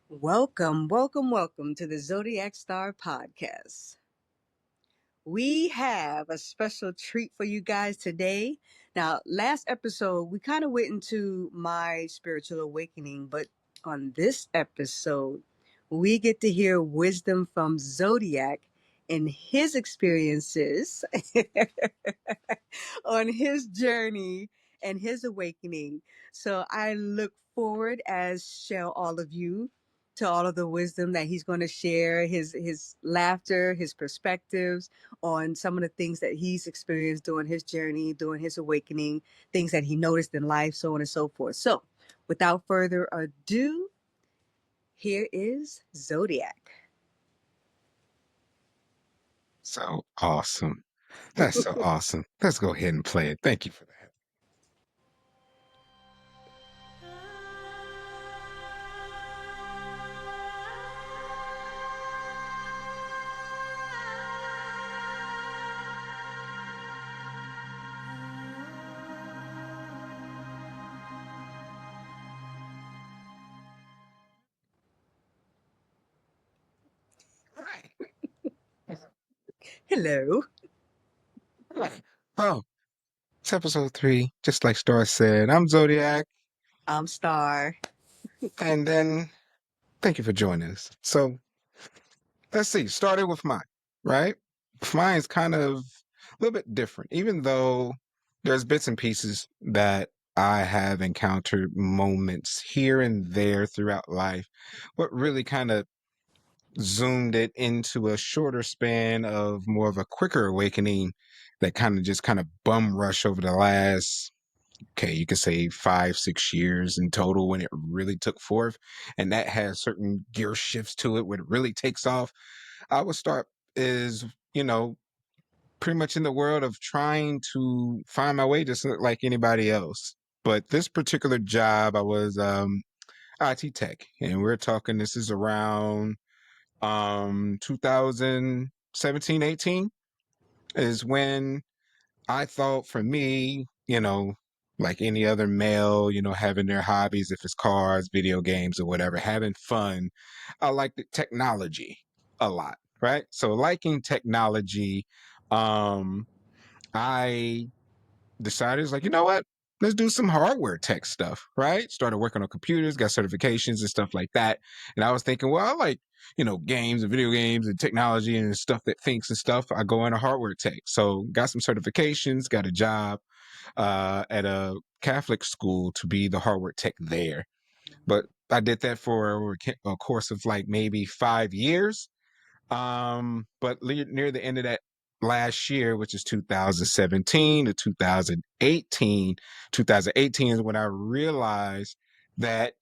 Welcome, welcome, welcome to the Zodiac Star Podcast. We have a special treat for you guys today. Now, last episode, we kind of went into my spiritual awakening, but on this episode, we get to hear wisdom from Zodiac and his experiences on his journey and his awakening. So I look forward, as shall all of you, to all of the wisdom that he's going to share, his laughter, his perspectives on some of the things that he's experienced during his journey, during his awakening, things that he noticed in life, so on and so forth. So, without further ado, here is Zodiac. So awesome. That's so awesome. Let's go ahead and play it. Thank you for that. Hello, Right. Oh, it's episode 3. Just like Star said, I'm Zodiac. I'm Star. And then thank you for joining us. So let's see. Started with mine, right? Mine's kind of a little bit different, even though there's bits and pieces that I have encountered moments here and there throughout life. What really kind of zoomed it into a shorter span of more of a quicker awakening that kind of bum rush over the last, okay, you could say 5 6 years in total when it really took forth, and that has certain gear shifts to it when it really takes off. I would start is, you know, pretty much in the world of trying to find my way just like anybody else. But this particular job, I was IT tech, and we're talking, this is around 2017, 18 is when I thought, for me, like any other male, having their hobbies, if it's cars, video games, or whatever, having fun. I liked technology a lot, right? So liking technology, um I decided, it's like, you know what, let's do some hardware tech stuff, right? Started working on computers, got certifications and stuff like that. And I was thinking, well, I like, games and video games and technology and stuff that thinks and stuff. I go into hardware tech. So got some certifications, got a job at a Catholic school to be the hardware tech there. But I did that for a course of like maybe 5 years. But near the end of that last year, which is 2017 to 2018, 2018 is when I realized that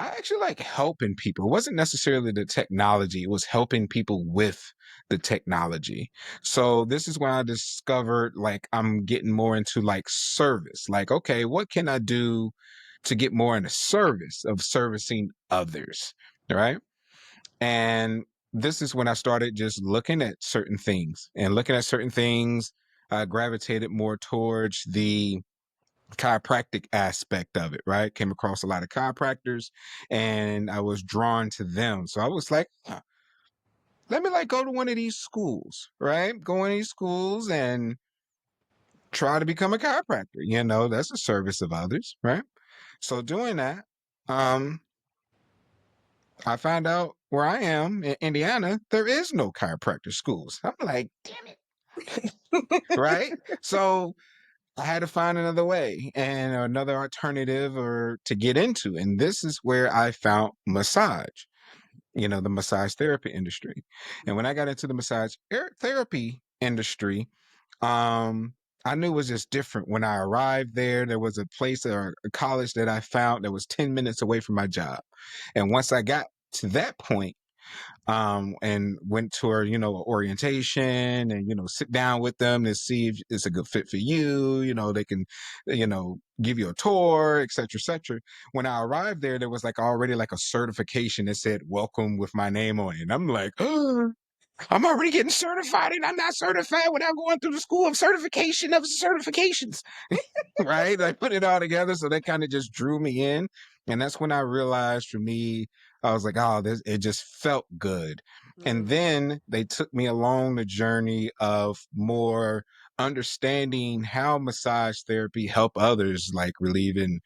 I actually like helping people. It wasn't necessarily the technology, it was helping people with the technology. So this is when I discovered, like, I'm getting more into like service. Like, okay, what can I do to get more in the service of servicing others? Right. And this is when I started just looking at certain things and looking at certain things. I gravitated more towards the chiropractic aspect of it, right? Came across a lot of chiropractors and I was drawn to them. So I was like, huh, let me like go to one of these schools, right? Go in these schools and try to become a chiropractor. That's a service of others, right? So doing that, um, I found out where I am in Indiana, there is no chiropractic schools. I'm like, damn it. Right? So I had to find another way and another alternative or to get into. And this is where I found massage, the massage therapy industry. And when I got into the massage therapy industry, um, I knew it was just different. When I arrived there was a place or a college that I found that was 10 minutes away from my job. And once I got to that point, and went to our, orientation and, sit down with them to see if it's a good fit for you. They can, give you a tour, et cetera, et cetera. When I arrived there was like already like a certification that said welcome with my name on it. And I'm like, oh, I'm already getting certified and I'm not certified without going through the school of certification of certifications. Right. I put it all together. So that kind of just drew me in. And that's when I realized for me, I was like, oh, this, it just felt good. And Mm. then they took me along the journey of more understanding how massage therapy help others, like relieving,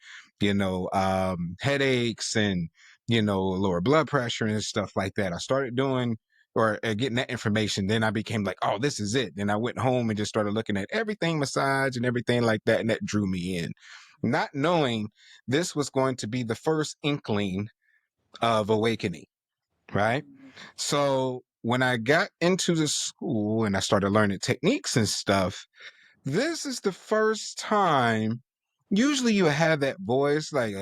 headaches and, lower blood pressure and stuff like that. I started doing or getting that information. Then I became like, oh, this is it. Then I went home and just started looking at everything massage and everything like that. And that drew me in, not knowing this was going to be the first inkling of awakening, right? Mm. So when I got into the school and I started learning techniques and stuff, this is the first time. Usually you have that voice like,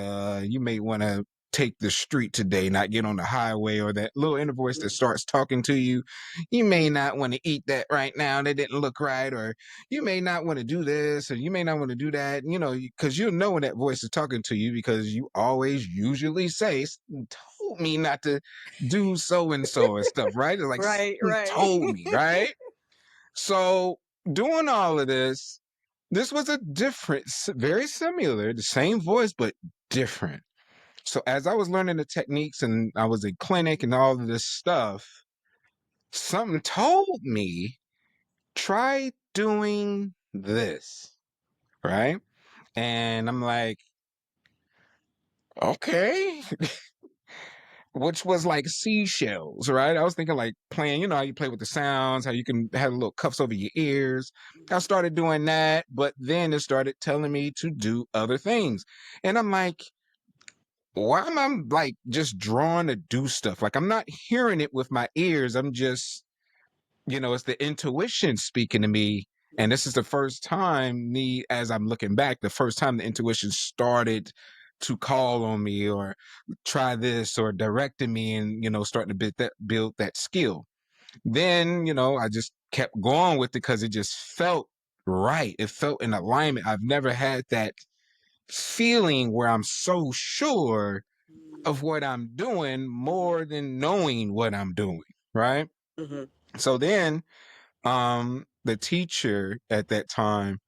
you may want to take the street today, not get on the highway, or that little inner voice that starts talking to you. You may not want to eat that right now. That didn't look right. Or you may not want to do this, or you may not want to do that, because you know when that voice is talking to you, because you always usually say, told me not to do so and so and stuff, right? It's like, Right, "He right. told me," right? So doing all of this was a different, very similar, the same voice, but different. So as I was learning the techniques and I was in clinic and all of this stuff, something told me, try doing this, right? And I'm like, okay, which was like seashells, right? I was thinking like playing, how you play with the sounds, how you can have little cuffs over your ears. I Mhm. started doing that, but then it started telling me to do other things. And I'm like, why am I like just drawn to do stuff? Like I'm not hearing it with my ears. I'm just, it's the intuition speaking to me. And this is the first time as I'm looking back, the first time the intuition started to call on me or try this or directing me and, starting to build that skill. Then, I just kept going with it because it just felt right. It felt in alignment. I've never had that feeling where I'm so sure of what I'm doing Mhm. more than knowing what I'm doing. Right. Mhm. So then the teacher at that time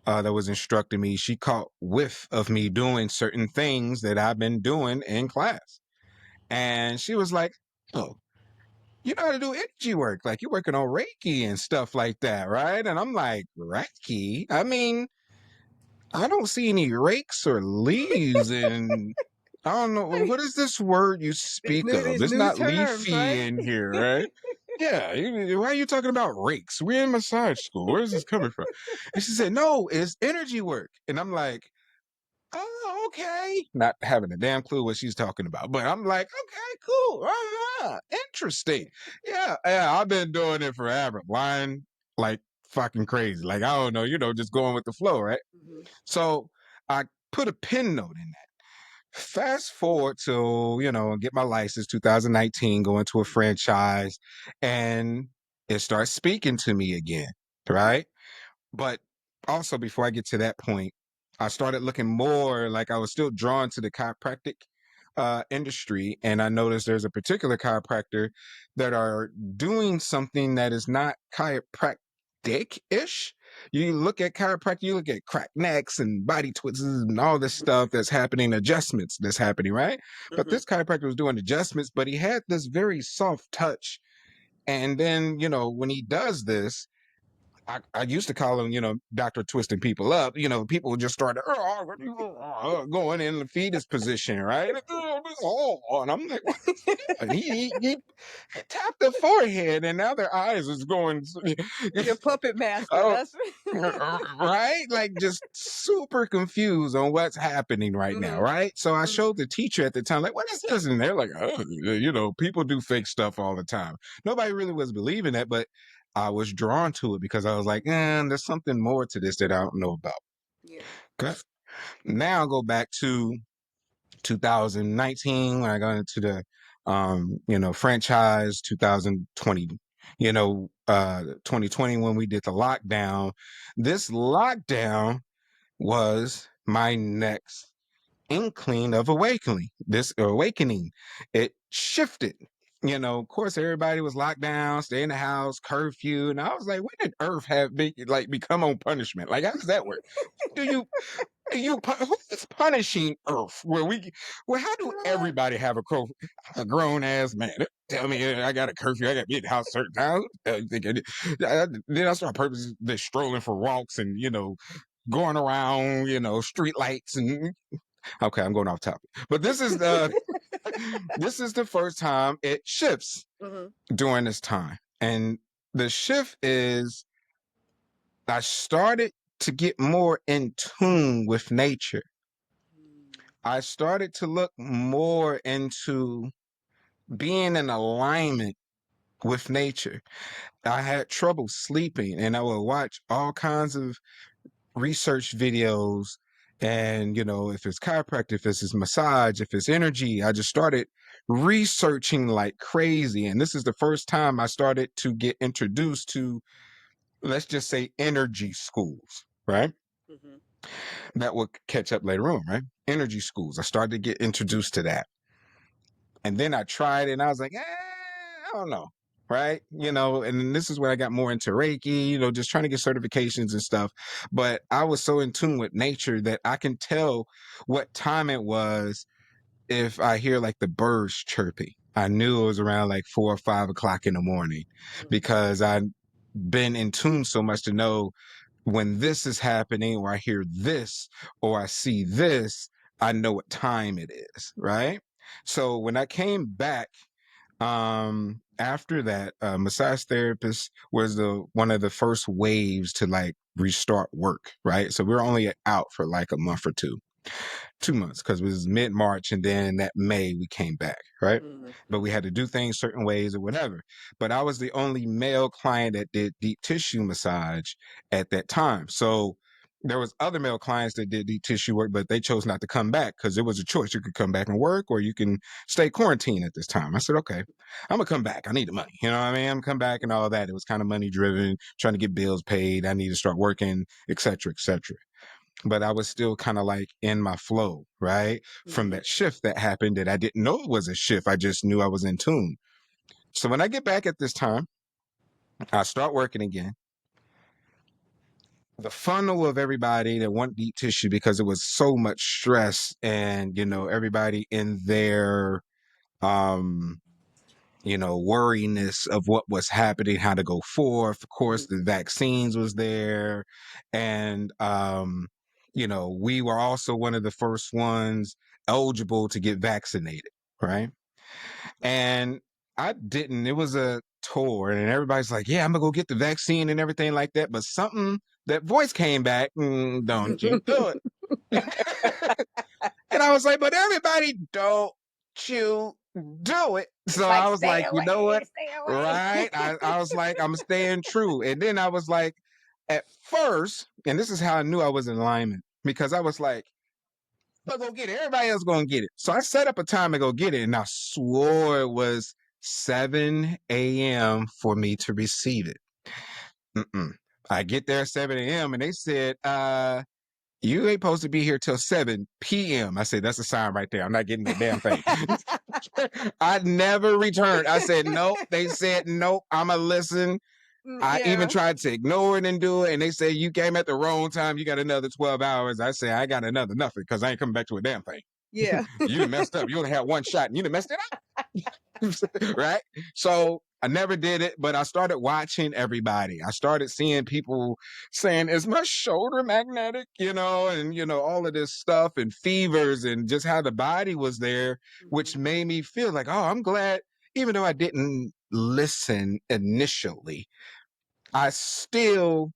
that was instructing me, she caught whiff of me doing certain things that I've been doing in class. And she was like, oh, you know how to do energy work. Like you're working on Reiki and stuff like that, right? And I'm like, Reiki? I mean, I don't see any rakes or leaves, and I don't know what is this word you speak of. These It's new not terms, leafy right? in here, right? Yeah, why are you talking about rakes? We're in massage school. Where is this coming from? And she said, no, it's energy work. And I'm like, oh, okay. Not having a damn clue what she's talking about. But I'm like, okay, cool. Interesting. Yeah, I've been doing it forever. Lying like fucking crazy. Like, I don't know, just going with the flow, right? Mhm. So I put a pin note in that. Fast forward to, get my license 2019, go into a franchise, and it starts speaking to me again, right? But also, before I get to that point, I started looking more like I was still drawn to the chiropractic industry. And I noticed there's a particular chiropractor that are doing something that is not chiropractic ish. You look at chiropractic, you look at crack necks and body twists and all this stuff that's happening, adjustments that's happening, right? But Mhm. this chiropractor was doing adjustments, but he had this very soft touch. And then, when he does this, I used to call him, Dr. Twisting people up. People would just start going in the fetus position, right? And I'm like, what is he doing? He tapped the forehead and now their eyes is going, Your puppet master. oh, That's right? Like just super confused on what's happening right now, Mhm. right? So I Mhm. showed the teacher at the time, like, what is this? And they're like, oh, people do fake stuff all the time. Nobody really was believing that, but I was drawn to it because I was like, there's something more to this that I don't know about. Yeah. Okay. Now I'll go back to 2019 when I got into the franchise, 2020, 2020 when we did the lockdown. This lockdown was my next inkling of awakening. This awakening, it shifted. Of course, everybody was locked down, stay in the house, curfew, and I was like, when did Earth have become on punishment? Like, how does that work? Do you? Who is punishing Earth? How do everybody have a grown ass man? They tell me I got a curfew, I got to be at the house certain time. Then I start purposely strolling for walks and going around, street lights and okay, I'm going off topic. But this is the this is the first time it shifts during this time. And the shift is I started to get more in tune with nature. I started to look more into being in alignment with nature. I had trouble sleeping and I would watch all kinds of research videos and if it's chiropractic, if it's massage, if it's energy, I just started researching like crazy. And this is the first time I started to get introduced to, let's just say, energy schools, right? That will catch up later on, right? Energy schools. I started to get introduced to that. And then I tried it and I was like, I don't know. Right. And this is where I got more into Reiki, just trying to get certifications and stuff. But I was so in tune with nature that I can tell what time it was if I hear like the birds chirping. I knew it was around like 4 or 5 o'clock in the morning because I'd been in tune so much to know when this is happening or I hear this or I see this, I know what time it is. Right. So when I came back, after that, massage therapist was one of the first waves to like restart work, right? So we were only out for like a month or 2 months, because it was mid-March, and then that May we came back, right? But we had to do things certain ways or whatever. But I was the only male client that did deep tissue massage at that time. So there was other male clients that did deep tissue work, but they chose not to come back because it was a choice. You could come back and work or you can stay quarantined at this time. I said, okay, I'm gonna come back. I need the money. You know what I mean? I'm gonna come back and all that. It was kind of money driven, trying to get bills paid. I need to start working, et cetera, et cetera. But I was still kind of like in my flow, right? From that shift that happened that I didn't know it was a shift. I just knew I was in tune. So when I get back at this time, I start working again. The funnel of everybody that want deep tissue, because it was so much stress and, everybody in their, worriness of what was happening, how to go forth. Of course, the vaccines was there. And, we were also one of the first ones eligible to get vaccinated, right? And I didn't. It was a tour, and everybody's like, yeah, I'm gonna go get the vaccine and everything like that. But that voice came back, don't you do it. And I was like, but everybody, don't you do it. So I was like, you know what? Right. I was like, I'm staying true. And then I was like, at first, and this is how I knew I was in alignment, because I was like, I'm gonna go get it. Everybody else gonna get it. So I set up a time to go get it, and I swore it was 7 a.m. for me to receive it. I get there at 7 a.m. and they said, you ain't supposed to be here till 7 p.m. I said, that's a sign right there. I'm not getting that damn thing. I never returned. I said, nope. They said, nope, I'm going to listen. I even tried to ignore it and do it. And they say, you came at the wrong time. You got another 12 hours. I say, I got another nothing because I ain't coming back to a damn thing. Yeah. You done messed up. You only had one shot and you done messed it up. Right? So I never did it, but I started watching everybody. I started seeing people saying, is my shoulder magnetic? And, all of this stuff and fevers and just how the body was there, which made me feel like, oh, I'm glad, even though I didn't listen initially, I still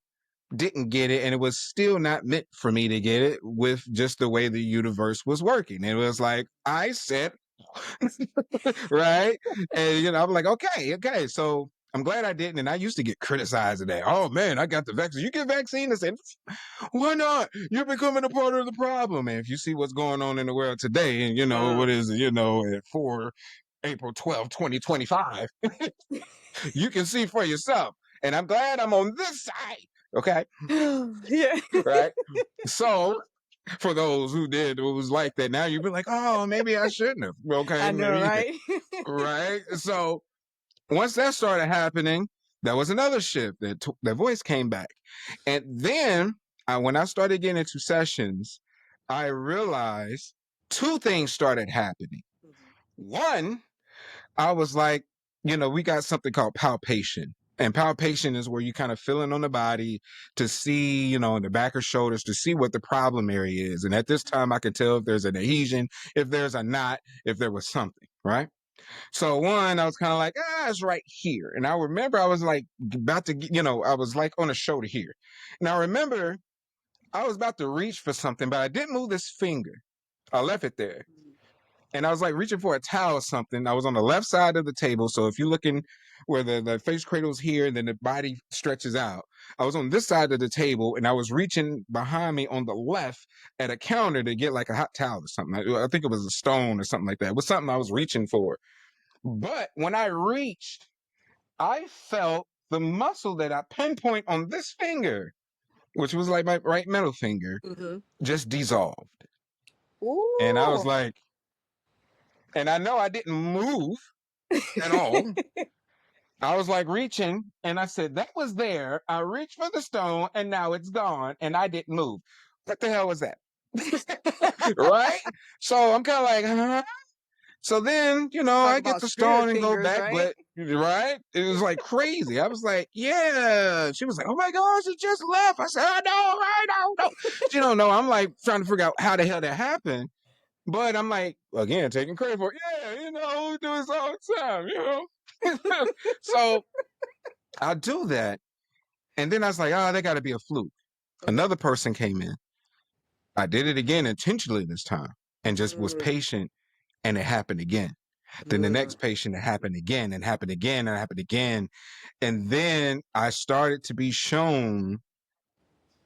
didn't get it. And it was still not meant for me to get it with just the way the universe was working. It was like, I said, right? And, I'm like, okay. So I'm glad I didn't. And I used to get criticized of that. Oh, man, I got the vaccine. You get vaccine? I said, why not? You're becoming a part of the problem. And if you see what's going on in the world today, and, what is it, at April 12th, 2025, you can see for yourself. And I'm glad I'm on this side. Okay. Yeah. Right. So for those who was like that, now you'd be like, oh, maybe I shouldn't have. Okay. I know, right? Right. So once that started happening, that was another shift. That voice came back. And then when I started getting into sessions, I realized two things started happening. One, I was like, we got something called palpation. And palpation is where you kind of feeling on the body to see, in the back of shoulders to see what the problem area is. And at this time, I could tell if there's an adhesion, if there's a knot, if there was something, right? So one, I was kind of like, it's right here. And I remember I was like about to, I was like on the shoulder here. And I remember I was about to reach for something, but I didn't move this finger. I left it there. And I was like reaching for a towel or something. I was on the left side of the table. So if you're looking where the face cradle is here and then the body stretches out, I was on this side of the table and I was reaching behind me on the left at a counter to get like a hot towel or something. I think it was a stone or something like that. It was something I was reaching for. But when I reached, I felt the muscle that I pinpoint on this finger, which was like my right middle finger, Mm-hmm. just dissolved. And I was Ooh. like, and I know I didn't move at all. I was like reaching and I said, that was there. I reached for the stone and now it's gone and I didn't move. What the hell was that? Right? So I'm kind of like, huh? So then, Talk I get about the spirit stone and go fingers, back, right? but right? It was like crazy. I was like, yeah. She was like, oh my gosh, it just left. I said, I don't know. She don't know. I'm like trying to figure out how the hell that happened. But I'm like, again, taking credit for it. Yeah, we do this all the time. So I'll do that. And then I was like, that got to be a fluke. Uh-huh. Another person came in. I did it again intentionally this time and just was Mm, patient and it happened again. Then the mm, next patient, it happened again and happened again and happened again. And then I started to be shown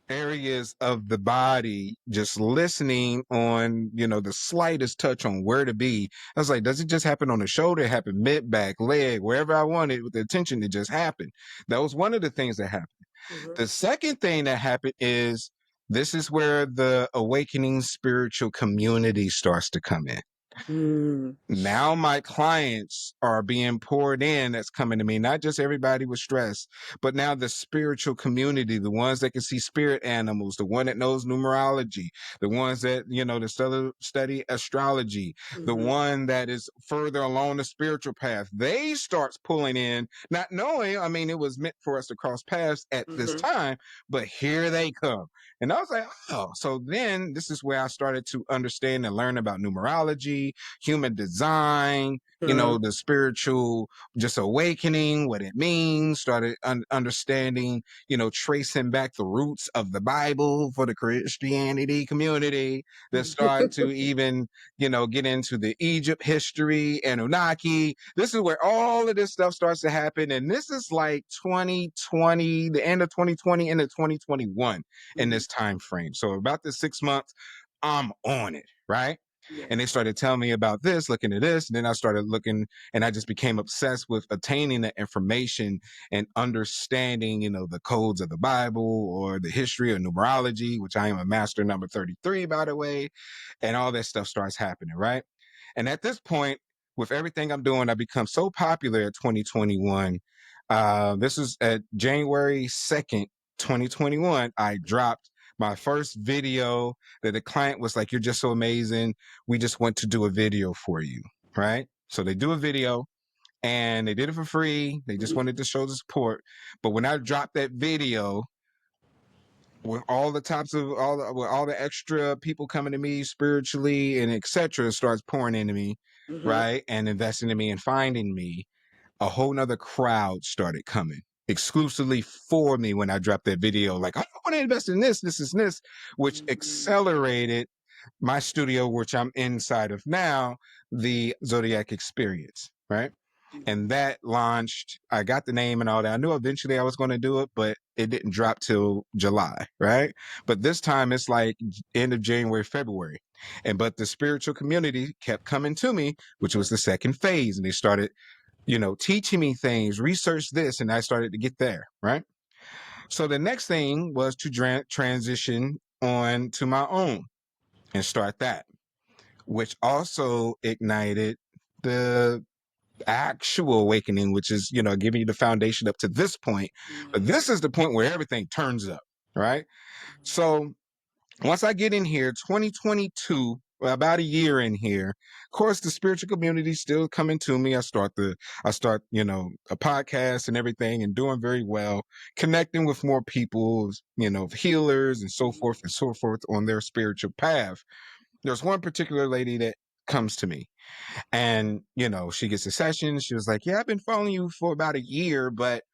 areas of the body, just listening on, the slightest touch on where to be. I was like, does it just happen on the shoulder? It happened mid back, leg, wherever I wanted with the attention, it just happened. That was one of the things that happened. mhm, The second thing that happened is this is where the awakening spiritual community starts to come in. mm, Now my clients are being poured in that's coming to me, not just everybody with stress, but now the spiritual community, the ones that can see spirit animals, the one that knows numerology, the ones that, that study astrology, the mhm, one that is further along the spiritual path. They starts pulling in, not knowing, I mean, it was meant for us to cross paths at this mhm, time, but here they come. And I was like, oh, so then this is where I started to understand and learn about numerology, human design, mhm, the spiritual just awakening, what it means, started understanding, tracing back the roots of the Bible for the Christianity community that start to even, get into the Egypt history, Anunnaki. This is where all of this stuff starts to happen. And this is like 2020, the end of 2020 into 2021 in mhm. this time frame. So about the 6 months, I'm on it, right? Yes. And they started telling me about this, looking at this. And then I started looking and I just became obsessed with attaining that information and understanding, the codes of the Bible or the history of numerology, which I am a master number 33, by the way. And all that stuff starts happening, right? And at this point, with everything I'm doing, I become so popular at 2021. This is at January 2nd, 2021. I dropped my first video that the client was like, you're just so amazing. We just want to do a video for you. Right. So they do a video and they did it for free. They just Mhm, wanted to show the support. But when I dropped that video, with all the types of with all the extra people coming to me spiritually and etc. starts pouring into me, mhm, right, and investing in me and finding me, a whole nother crowd started coming exclusively for me when I dropped that video. Like, I want to invest in this, which mhm, accelerated my studio, which I'm inside of now, the Zodyac experience, right? mhm. And that launched. I got the name and all that. I knew eventually I was going to do it, but it didn't drop till July, right? But this time it's like end of January, February. But the spiritual community kept coming to me, which was the second phase. And they started, teaching me things, research this, and I started to get there, right? So the next thing was to transition on to my own and start that, which also ignited the actual awakening, which is, giving you the foundation up to this point. But Mhm, this is the point where everything turns up, right? So Once I get in here, 2022, well, about a year in here, of course, the spiritual community still coming to me. I start, a podcast and everything and doing very well, connecting with more people, healers and so forth on their spiritual path. There's one particular lady that comes to me and, she gets a session. She was like, yeah, I've been following you for about a year, but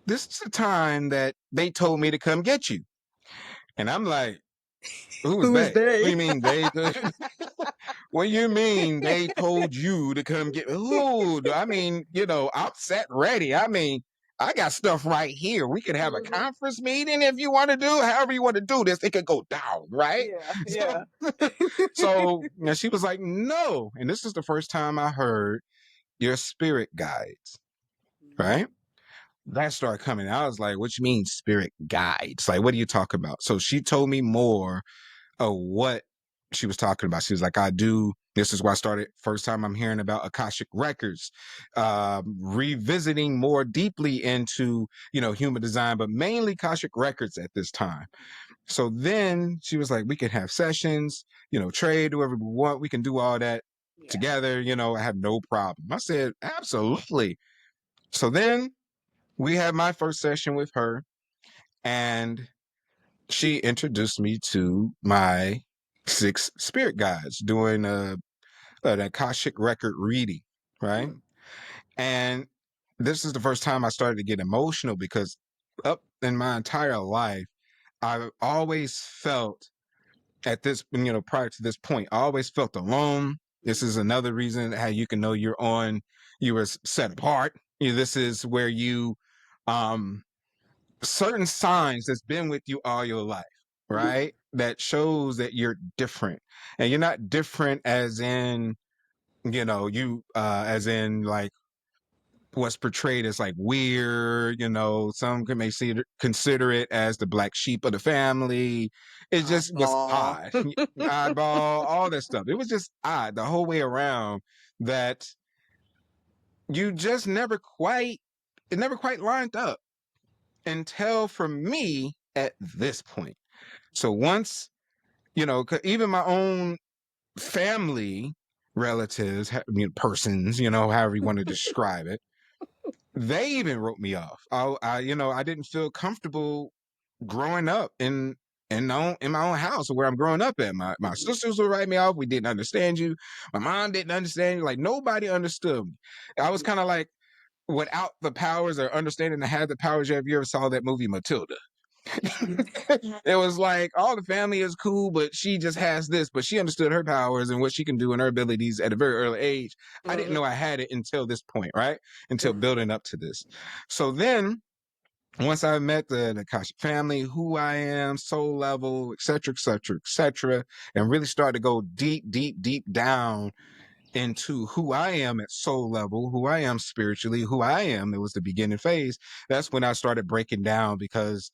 this is the time that they told me to come get you. And I'm like, who was Who is they? What do they? you mean they? What do you mean they told you to come get? Who? I mean, I'm set ready. I mean, I got stuff right here. We could have a Mhm. conference meeting if you want to do, however you want to do this. It could go down, right? Yeah, So, yeah. she was like, no. And this is the first time I heard your spirit guides, right? That started coming. I was like, what you mean spirit guides? Like, what are you talking about? So she told me more of what she was talking about. She was like, this is why I started, first time I'm hearing about Akashic records, revisiting more deeply into, human design, but mainly Akashic records at this time. So then she was like, we can have sessions, trade, whoever we want. We can do all that Yeah. together. I have no problem. I said, absolutely. So then we had my first session with her and she introduced me to my 6 spirit guides doing an Akashic record reading, right? Mm. And this is the first time I started to get emotional because up in my entire life, I've always felt at this, prior to this point, I always felt alone. This is another reason how you can know you were set apart. This is where um, certain signs that's been with you all your life, right? That shows that you're different. And you're not different as in, as in like what's portrayed as like weird, some may consider it as the black sheep of the family. It just was Oddball. odd. Oddball, all that stuff. It was just odd the whole way around that you just it never quite lined up until for me at this point. So once, even my own family relatives, persons, however you want to describe it, they even wrote me off. I didn't feel comfortable growing up in my own house where I'm growing up at. My sisters would write me off. We didn't understand you. My mom didn't understand you. Like nobody understood me. I was kind of like without the powers or understanding to have the powers. Have you ever saw that movie Matilda? It was like all the family is cool, but she just has this, but she understood her powers and what she can do and her abilities at a very early age. I didn't know I had it until this point, right? Until building up to this. So then once I met the Akashic family, who I am, soul level, et cetera, et cetera, et cetera, and really started to go deep, deep, deep down into who I am at soul level, who I am spiritually, who I am, it was the beginning phase. That's when I started breaking down because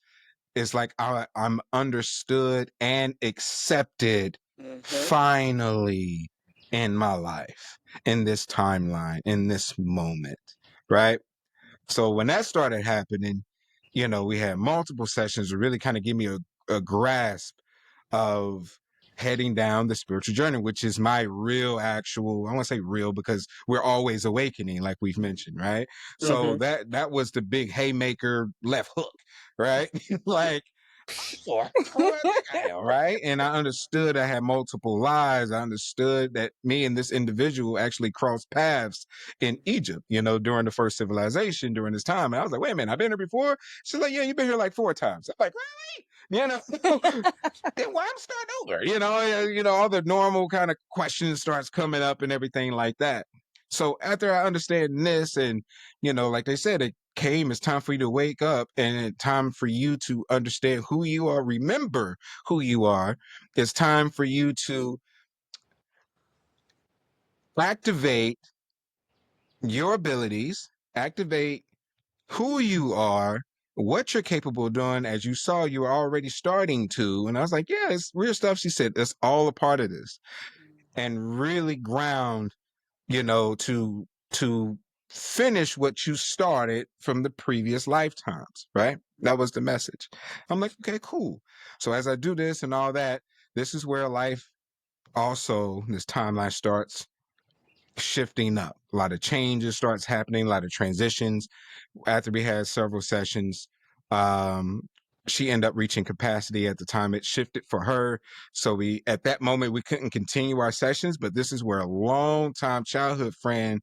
it's like I'm understood and accepted finally in my life, in this timeline, in this moment, right? So when that started happening, we had multiple sessions to really kind of give me a grasp of heading down the spiritual journey, which is my real actual, I want to say real because we're always awakening, like we've mentioned, right? So that was the big haymaker left hook, right? Like, oh, who I think I am, right? And I understood I had multiple lives. I understood that me and this individual actually crossed paths in Egypt, during the first civilization during this time. And I was like, wait a minute, I've been here before? She's like, yeah, you've been here like 4 times. I'm like, really? Then why I'm starting over? All the normal kind of questions starts coming up and everything like that. So after I understand this and, like they said, it came, it's time for you to wake up and it's time for you to understand who you are, remember who you are. It's time for you to activate your abilities, activate who you are, what you're capable of doing. As you saw, you were already starting to. And I was like, yeah, it's real stuff. She said, that's all a part of this. And really ground, to finish what you started from the previous lifetimes, right? That was the message. I'm like, okay, cool. So as I do this and all that, this is where life also, this timeline starts shifting up. A lot of changes starts happening, a lot of transitions. After we had several sessions, um, she ended up reaching capacity at the time it shifted for her. So we, at that moment, we couldn't continue our sessions, but this is where a long time childhood friend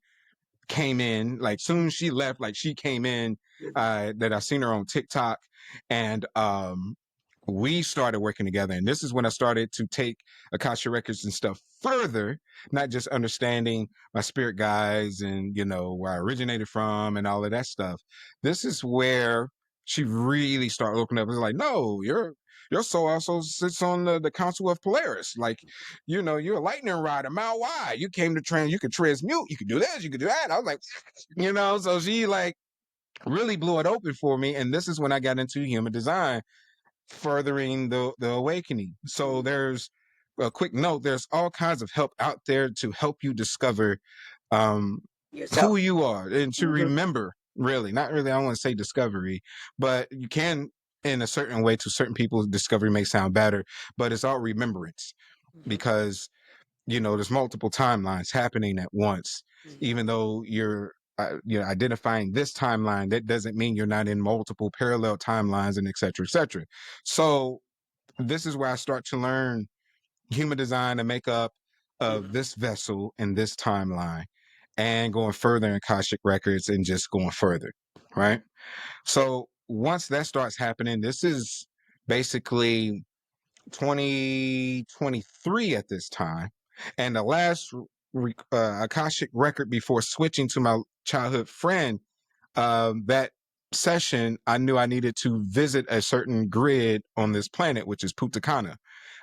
came in. Like soon as she left, like she came in, that I seen her on TikTok, and we started working together. And this is when I started to take Akasha records and stuff further, not just understanding my spirit guides and, you know, where I originated from and all of that stuff. This is where she really started opening up. It's like, no, your soul also sits on the Council of Polaris. Like, you know, you're a lightning rod a mile wide. You came to you could transmute, you could do this, you could do that. I was like, you know, so she like really blew it open for me. And this is when I got into human design, furthering the awakening. So there's a quick note, there's all kinds of help out there to help you discover um Yourself. who you are and to remember, really, not really, I don't want to say discovery, but you can, in a certain way, to certain people discovery may sound better, but it's all remembrance, because you know there's multiple timelines happening at once. Even though you're identifying this timeline, that doesn't mean you're not in multiple parallel timelines, and et cetera, et cetera. So this is where I start to learn human design and makeup of this vessel and this timeline, and going further in Akashic records and just going further, right? So once that starts happening, this is basically 2023 at this time. And the last Akashic record before switching to my childhood friend, that session, I knew I needed to visit a certain grid on this planet, which is Putacana.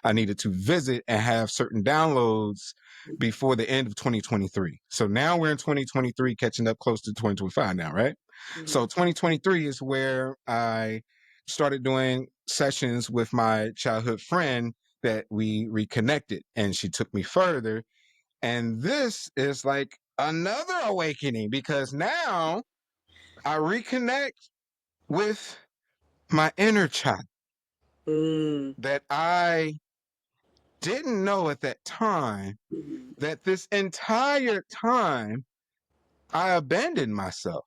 I needed to visit and have certain downloads before the end of 2023. So now we're in 2023, catching up close to 2025 now, right? So 2023 is where I started doing sessions with my childhood friend that we reconnected, and she took me further. And this is like another awakening, because now I reconnect with my inner child that I didn't know at that time, that this entire time I abandoned myself.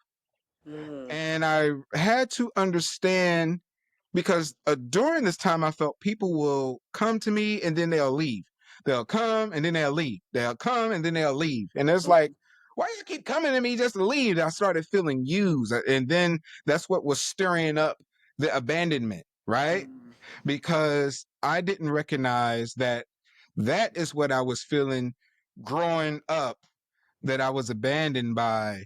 And I had to understand, because during this time I felt people will come to me and then they'll leave. They'll come and then they'll leave. They'll come and then they'll leave. And it's like, why do you keep coming to me just to leave? I started feeling used. And then that's what was stirring up the abandonment, right? Because I didn't recognize that that is what I was feeling growing up, that I was abandoned by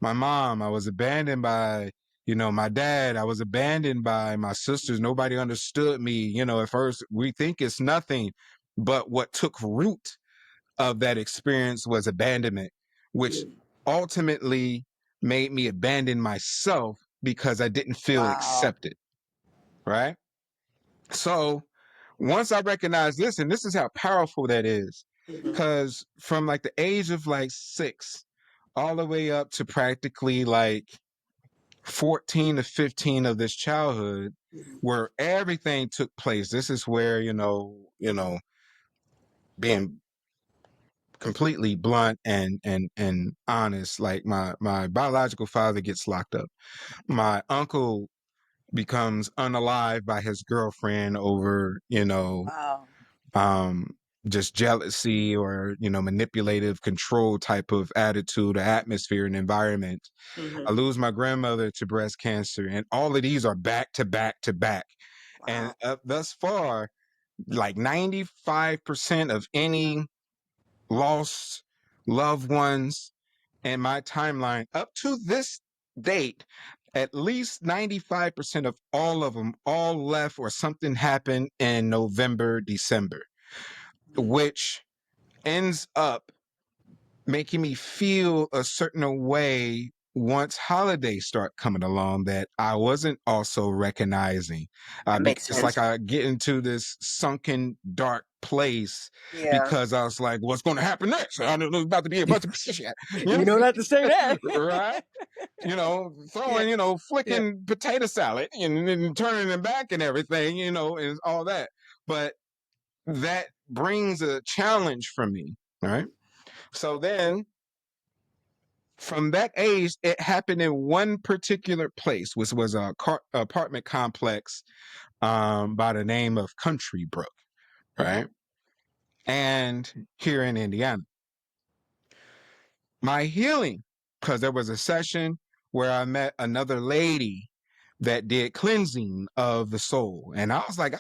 my mom. I was abandoned by, you know, my dad. I was abandoned by my sisters. Nobody understood me. You know, at first we think it's nothing, but what took root of that experience was abandonment, which ultimately made me abandon myself because I didn't feel accepted. Right. So once I recognized this, and this is how powerful that is, because from like the age of like 6 all the way up to practically like 14 to 15 of this childhood, where everything took place. This is where, being completely blunt and honest, like my biological father gets locked up. My uncle becomes unalive by his girlfriend over, um just jealousy or manipulative control type of attitude or atmosphere and environment. I lose my grandmother to breast cancer, and all of these are back to back to back. And thus far, like 95% of any lost loved ones in my timeline up to this date, at least 95% of all of them all left or something happened in November, December, which ends up making me feel a certain way once holidays start coming along that I wasn't also recognizing. It's like I get into this sunken, dark place because I was like, what's going to happen next? I know there's about to be a bunch of shit. You don't have to say that. Right? Throwing, flicking potato salad and then turning them back and everything, and all that. But that brings a challenge for me, right? So then from that age, it happened in one particular place, which was a apartment complex by the name of Country Brook, right? And here in Indiana. My healing, because there was a session where I met another lady that did cleansing of the soul. And I was like,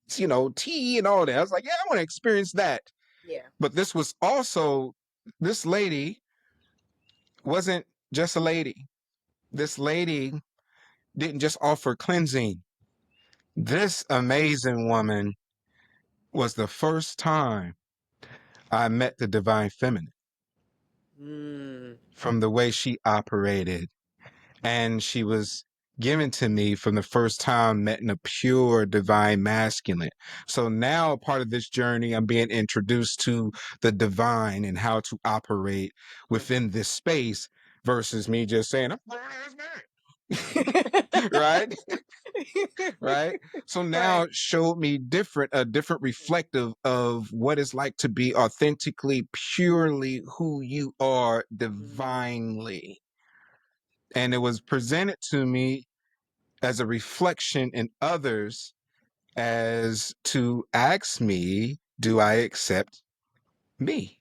tea and all that. I was like, yeah, I want to experience that. Yeah. But this was also, this lady wasn't just a lady. This lady didn't just offer cleansing. This amazing woman was the first time I met the divine feminine from the way she operated. And she was given to me from the first time met in a pure divine masculine. So now part of this journey, I'm being introduced to the divine and how to operate within this space versus me just saying, right? Right. So now Right. it showed me a different reflective of what it's like to be authentically, purely who you are divinely. And it was presented to me as a reflection in others as to ask me, do I accept me?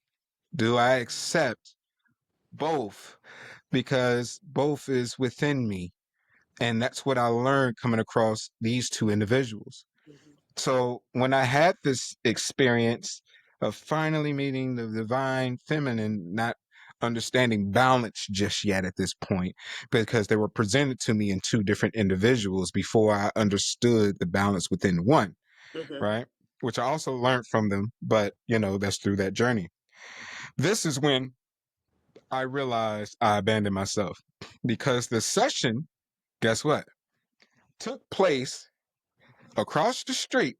Do I accept both? Because both is within me. And that's what I learned coming across these two individuals. So when I had this experience of finally meeting the divine feminine, not understanding balance just yet at this point, because they were presented to me in two different individuals before I understood the balance within one, right? Which I also learned from them, but that's through that journey. This is when I realized I abandoned myself because the session, guess what, took place across the street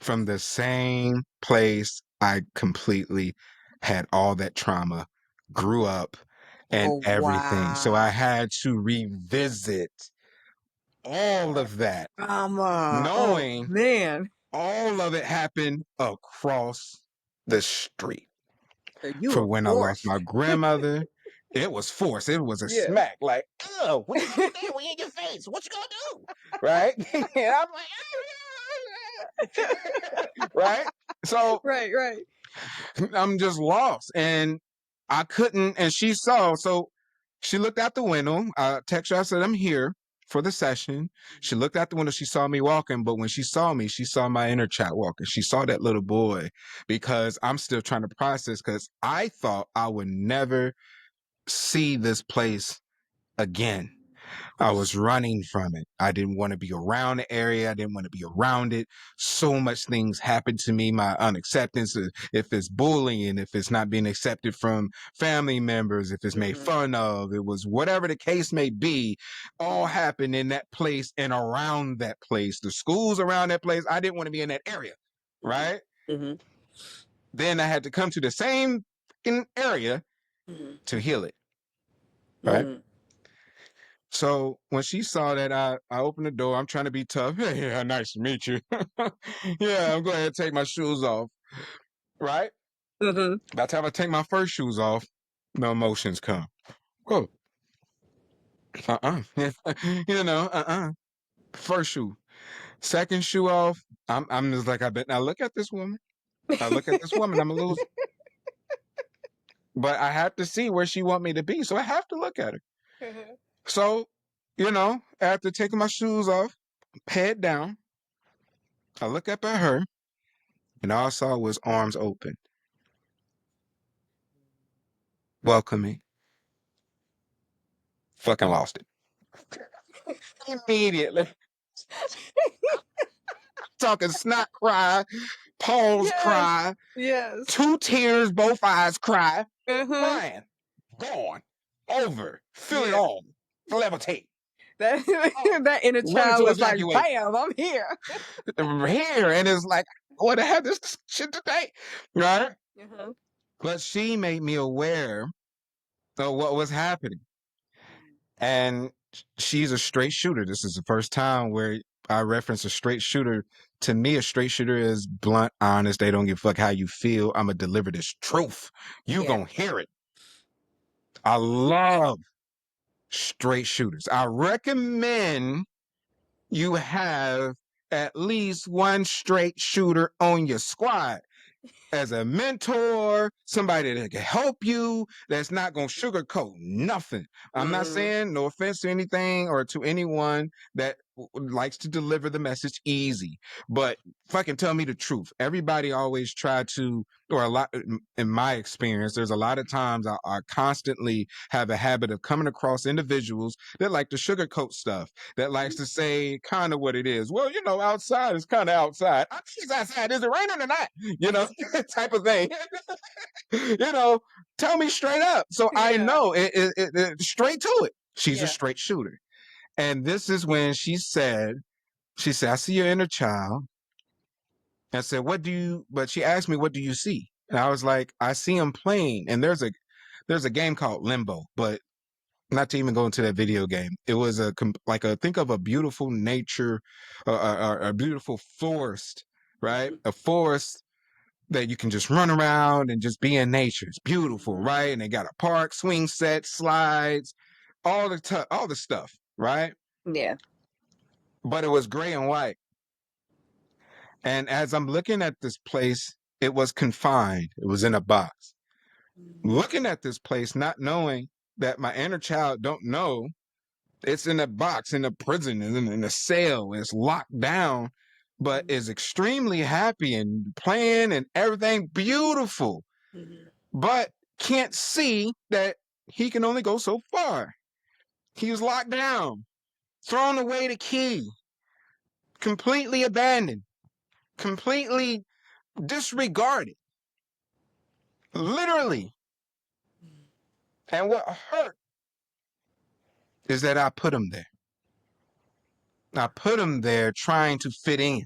from the same place I completely had all that trauma, grew up, and Oh, everything. So I wow. had to revisit all of that, Drama. Oh, knowing man. all of it happened across the street. You For were when I lost forced. my grandmother, it was forced. It was a Yeah. smack, like, oh, what you gonna do? We in your face. What you gonna do? Right? And I'm like, right? So Right, right. I'm just lost. And I couldn't, and she saw, so she looked out the window. I text her, I said, I'm here for the session. She looked out the window, she saw me walking, but when she saw me, she saw my inner child walking. She saw that little boy because I'm still trying to process because I thought I would never see this place again. I was running from it. I didn't want to be around the area. I didn't want to be around it. So much things happened to me. My unacceptance, if it's bullying, if it's not being accepted from family members, if it's made fun of, it was whatever the case may be, all happened in that place and around that place. The schools around that place, I didn't want to be in that area, right? Then I had to come to the same area to heal it, right? So when she saw that, I opened the door. I'm trying to be tough. Yeah, nice to meet you. Yeah, I'm going to take my shoes off. Right? By the time I take my first shoes off, the emotions come. Oh, First shoe. Second shoe off. I'm just like, I bet. Now look at this woman. I look at this woman. I'm a little, but I have to see where she want me to be. So I have to look at her. So, after taking my shoes off, head down, I look up at her. And all I saw was arms open, welcoming. Fucking lost it. Immediately. Talking snot cry, pause Yes. cry, Yes. 2 tears, both eyes cry. Crying. Gone. Over. Feel it Yeah. all. Levitate. That that inner Ready child to was like, evacuate. bam, I'm here. Here. And it's like, I would have had this shit today. Right? But she made me aware of what was happening. And she's a straight shooter. This is the first time where I reference a straight shooter. To me, a straight shooter is blunt, honest. They don't give a fuck how you feel. I'm going to deliver this truth. You Yeah. going to hear it. I love straight shooters. I recommend you have at least one straight shooter on your squad as a mentor, somebody that can help you, that's not going to sugarcoat nothing. I'm not saying, no offense to anything or to anyone that likes to deliver the message easy, but fucking tell me the truth. Everybody always try to, or a lot, in my experience, there's a lot of times I constantly have a habit of coming across individuals that like to sugarcoat stuff, that likes to say kind of what it is. Well, you know, outside is kind of outside. It's outside. Is it raining or not? You know, type of thing. You know, tell me straight up. So I Yeah. know straight to it. She's a Yeah. straight shooter. And this is when she said, I see your inner child. I said, but she asked me, what do you see? And I was like, I see him playing. And there's a game called Limbo, but not to even go into that video game. It was think of a beautiful nature, a beautiful forest, right? A forest that you can just run around and just be in nature. It's beautiful, right? And they got a park, swing set, slides, all the stuff, right? Yeah. But it was gray and white. And as I'm looking at this place, it was confined. It was in a box. Looking at this place, not knowing that my inner child don't know it's in a box, in a prison, in a cell, it's locked down, but is extremely happy and playing and everything beautiful, but can't see that he can only go so far. He was locked down, thrown away the key, completely abandoned, completely disregarded, literally. And what hurt is that I put him there. I put him there trying to fit in.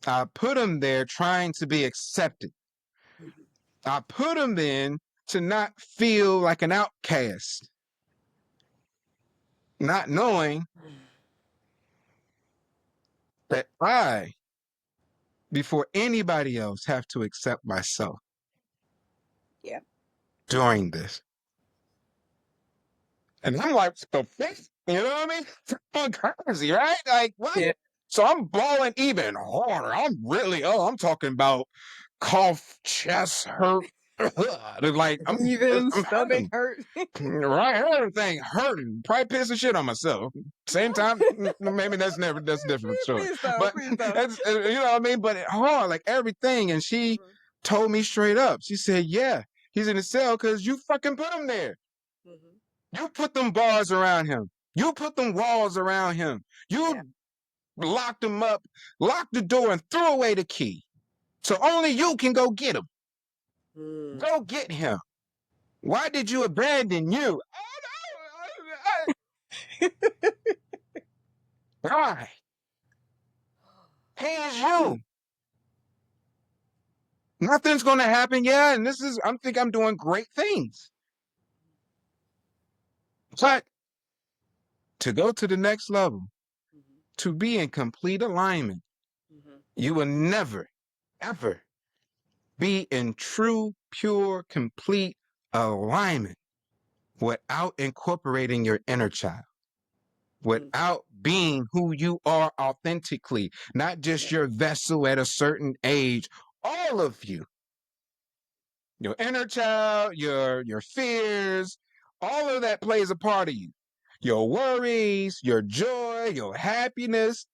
I put him there trying to be accepted. I put him in to not feel like an outcast, not knowing that I, before anybody else, have to accept myself Yeah. during this. And I'm like, the fuck? You know what I mean? It's crazy, right? Like, what? Yeah. So I'm balling even harder. I'm talking about cough, chest hurt. Like, Even I'm stomach hurting. hurt. Right, everything hurting. Probably pissing shit on myself. Same time, maybe that's a different story. Please don't. But Please don't. it's, you know what I mean. But it hard, like everything. And she told me straight up. She said, "Yeah, he's in the cell because you fucking put him there. You put them bars around him. You put them walls around him. You locked him up, locked the door, and threw away the key. So only you can go get him. Go get him. Why did you abandon you? Why? He is you. Nothing's going to happen. Yeah, and I think I'm doing great things. But to go to the next level, to be in complete alignment, you will never, ever be in true, pure, complete alignment without incorporating your inner child, without being who you are authentically, not just your vessel at a certain age, all of you. Your inner child, your fears, all of that plays a part of you. Your worries, your joy, your happiness,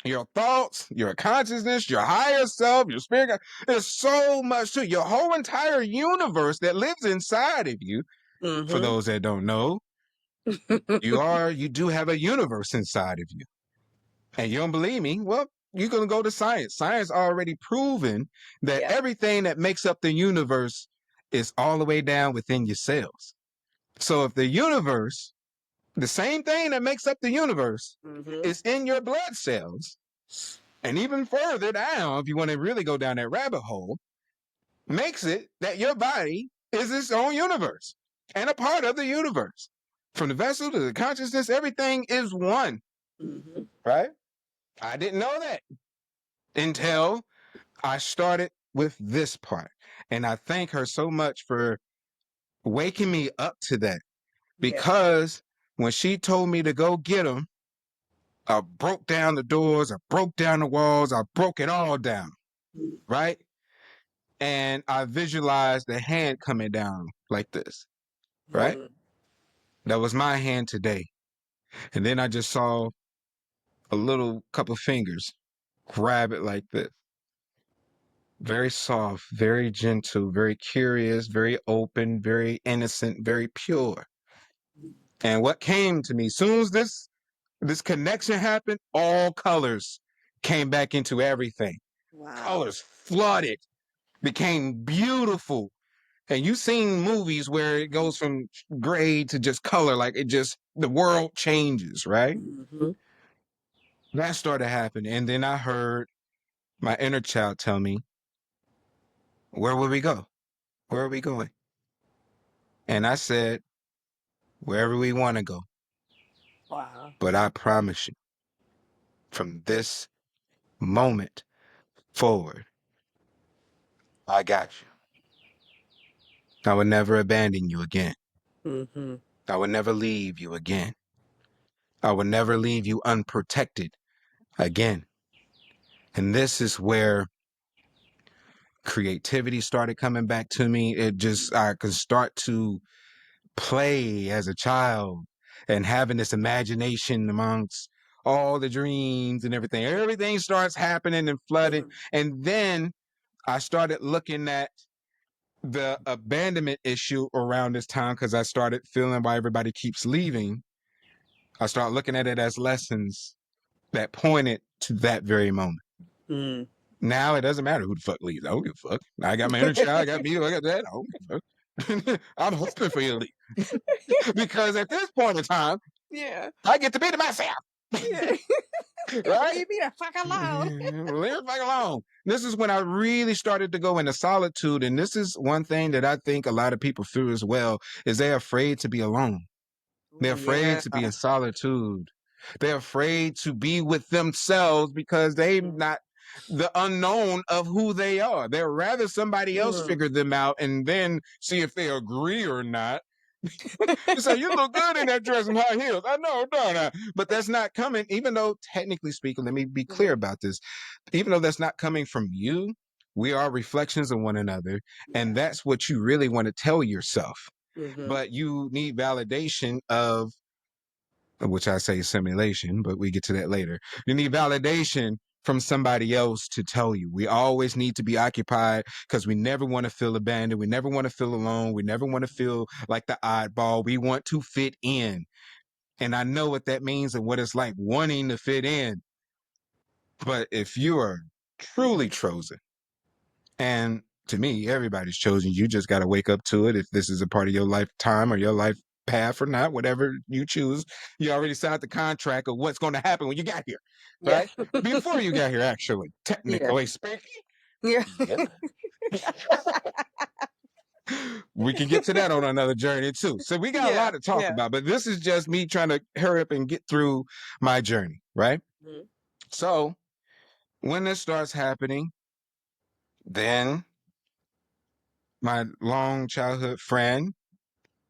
your thoughts, your consciousness, your higher self, your spirit. There's so much to your whole entire universe that lives inside of you. For those that don't know, you do have a universe inside of you. And you don't believe me? Well, you're going to go to science. Science already proven that everything that makes up the universe is all the way down within your cells. So if the universe, the same thing that makes up the universe, is in your blood cells, and even further down, if you want to really go down that rabbit hole, makes it that your body is its own universe and a part of the universe. From the vessel to the consciousness, everything is one, right? I didn't know that until I started with this part. And I thank her so much for waking me up to that, Yeah. because when she told me to go get them, I broke down the doors, I broke down the walls, I broke it all down, right? And I visualized the hand coming down like this, right? Mm-hmm. That was my hand today. And then I just saw a little couple fingers grab it like this. Very soft, very gentle, very curious, very open, very innocent, very pure. And what came to me, soon as this connection happened, all colors came back into everything. Wow. Colors flooded, became beautiful. And you've seen movies where it goes from gray to just color, like it just, the world changes, right? Mm-hmm. That started happening. And then I heard my inner child tell me, where will we go? Where are we going? And I said, wherever we want to go. Wow. But I promise you, from this moment forward, I got you. I would never abandon you again. Mm-hmm. I would never leave you again. I would never leave you unprotected again. And this is where creativity started coming back to me. It just, I could start to play as a child and having this imagination amongst all the dreams and everything. Everything starts happening and flooding. And then I started looking at the abandonment issue around this time, because I started feeling why everybody keeps leaving. I started looking at it as lessons that pointed to that very moment. Mm. Now it doesn't matter who the fuck leaves. I don't give a fuck. I got my inner child, I got me, I got that. I don't give a fuck. I'm hoping for you to leave. Because at this point in time, Yeah. I get to be to myself. Yeah. Right? Leave me the fuck alone. Leave it fuck alone. This is when I really started to go into solitude. And this is one thing that I think a lot of people feel as well, is they're afraid to be alone. They're Ooh, afraid yeah. to be in solitude. They're afraid to be with themselves because they're not the unknown of who they are. They'd rather somebody else Mm. figure them out and then see if they agree or not. You say, you look good in that dress and high heels. I know, don't I? But that's not coming, even though technically speaking, let me be clear about this. Even though that's not coming from you, we are reflections of one another. Yeah. And that's what you really want to tell yourself. Mm-hmm. But you need validation of, which I say simulation, but we get to that later. You need validation from somebody else to tell you. We always need to be occupied because we never want to feel abandoned. We never want to feel alone. We never want to feel like the oddball. We want to fit in. And I know what that means and what it's like wanting to fit in. But if you are truly chosen, and to me, everybody's chosen, you just got to wake up to it. If this is a part of your lifetime or your life path or not, whatever you choose, you already signed the contract of what's going to happen when you got here, Yeah. right? Before you got here, actually, Yeah. technically speaking. Yeah. Yeah. We can get to that on another journey too. So we got a Yeah. lot to talk Yeah. about, but this is just me trying to hurry up and get through my journey, right? Mm-hmm. So when this starts happening, then my long childhood friend,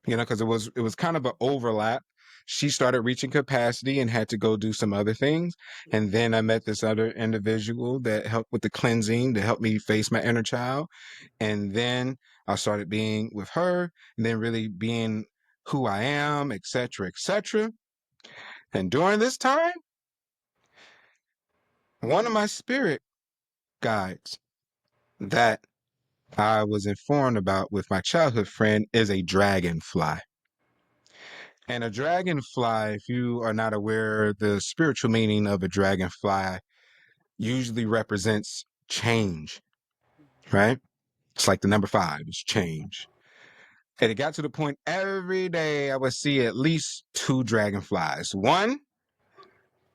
because it was kind of an overlap. She started reaching capacity and had to go do some other things. And then I met this other individual that helped with the cleansing, to help me face my inner child. And then I started being with her, and then really being who I am, etc., etc. And during this time, one of my spirit guides that I was informed about with my childhood friend is a dragonfly. And a dragonfly, if you are not aware, the spiritual meaning of a dragonfly usually represents change, right? It's like the number 5 is change. And it got to the point every day I would see at least 2 dragonflies. One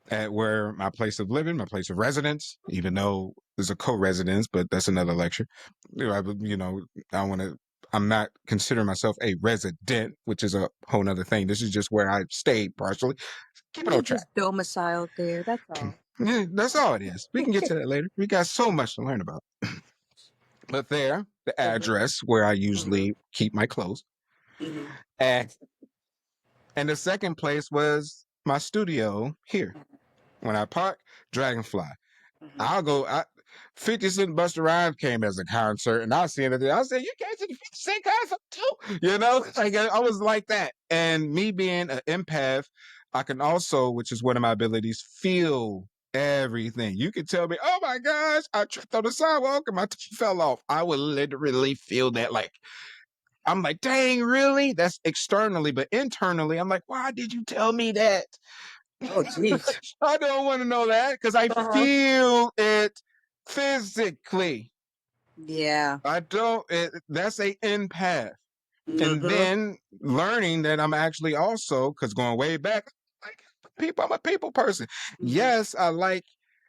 at where my place of living, my place of residence, even though there's a co-residence, but that's another lecture. I'm not considering myself a resident, which is a whole nother thing. This is just where I stayed partially. Keep it on You're track. just domiciled there. That's all. Yeah, that's all it is. We can get to that later. We got so much to learn about. But there, the Mhm. address where I Mhm. usually keep my clothes. Mhm. And and the second place was my studio here. When I park, Dragonfly. Mhm. I'll go. 50 Cent Busta Rhymes came as a concert, and I seen it. I said, "You came to the 50 Cent concert too?" You know, like I was like that. And me being an empath, I can also, which is one of my abilities, feel everything. You can tell me, "Oh my gosh, I tripped on the sidewalk and my teeth fell off." I would literally feel that. Like I'm like, "Dang, really?" That's externally, but internally, I'm like, "Why did you tell me that?" Oh, jeez. I don't want to know that because I Uh-huh. feel it physically. Yeah. I don't. That's a empath. And Mhm. then learning that I'm actually also, because going way back, like people, I'm a people person. Mhm. Yes, I like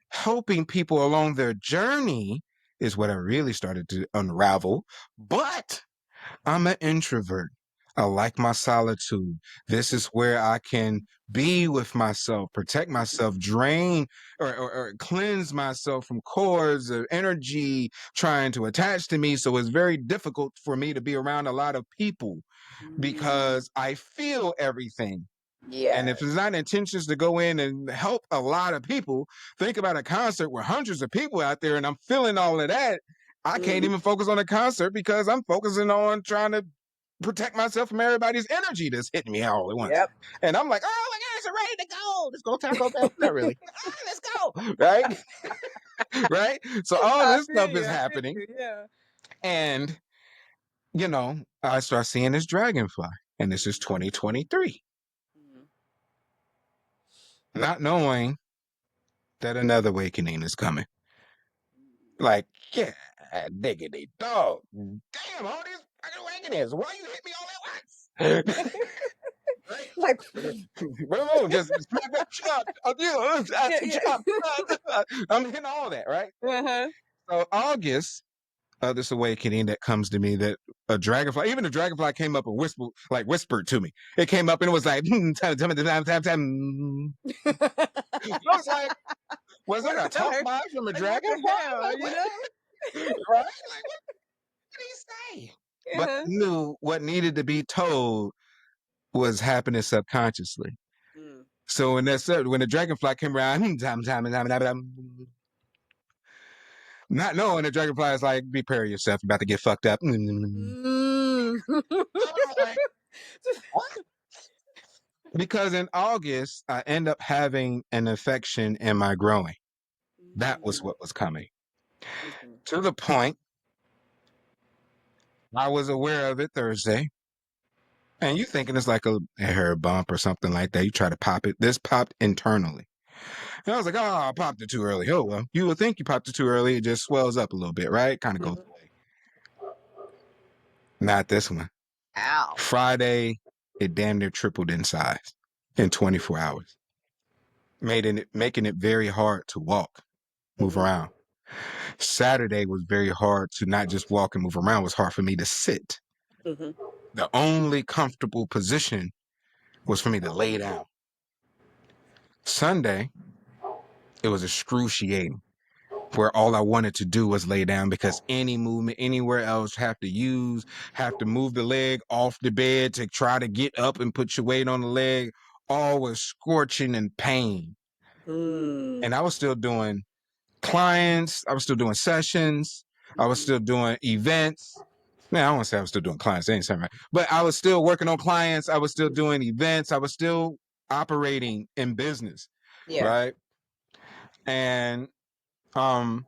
helping people along their journey is what I really started to unravel. But I'm an introvert. I like my solitude. This is where I can be with myself, protect myself, drain or cleanse myself from cords of energy trying to attach to me. So it's very difficult for me to be around a lot of people Mm. because I feel everything. And if Yes. it's not intentions to go in and help a lot of people, think about a concert with hundreds of people out there and I'm feeling all of that. I can't Mhm. even focus on the concert because I'm focusing on trying to protect myself from everybody's energy that's hitting me all at once. Yep. And I'm like, oh my gosh, I'm ready to go. Let's go Taco Bell. Not really. Let's go. Right? Right? So all I this feel stuff you. is I feel happening. you. Yeah. And, I start seeing this dragonfly. And this is 2023. Mhm. Not knowing that another awakening is coming. Like, yeah, diggity dog. Damn, all these fucking awakenings. Why you hit me all at once? Right? Like, Boom, just smack that shot. yeah, yeah. I'm hitting all that, right? Uh-huh. So August of this awakening that comes to me that a dragonfly, even the dragonfly came up and whispered to me. It came up and it was like, tell me the time. I was like, was that a talk Like, by from a what the dragonfly? hell, Like, you what? know? Right? Like, what did he say? But I Uh-huh. knew what needed to be told was happening subconsciously. Mm. So when the dragonfly came around, not knowing the dragonfly is like, prepare yourself, you're about to get fucked up. I Mm. was like, what? Because in August, I end up having an infection in my growing. That was Mm. what was coming. Mhm. To the point, I was aware of it Thursday. And you thinking it's like a hair bump or something like that. You try to pop it. This popped internally. And I was like, oh, I popped it too early. Oh, well, you would think you popped it too early. It just swells up a little bit, right? Kind of goes Mhm. away. Not this one. Ow. Friday, it damn near tripled in size in 24 hours, making it very hard to walk, move Mhm. around. Saturday was very hard to not just walk and move around. It was hard for me to sit. Mhm. The only comfortable position was for me to lay down. Sunday, it was excruciating where all I wanted to do was lay down because any movement anywhere else have to move the leg off the bed to try to get up and put your weight on the leg, all was scorching and pain. Mm. And I was still doing clients, I was still doing sessions, I was Mhm. still doing events. Man, I don't want to say I was still doing clients, that ain't something right. But I was still working on clients, I was still doing events, I was still operating in business, Yeah. right? And um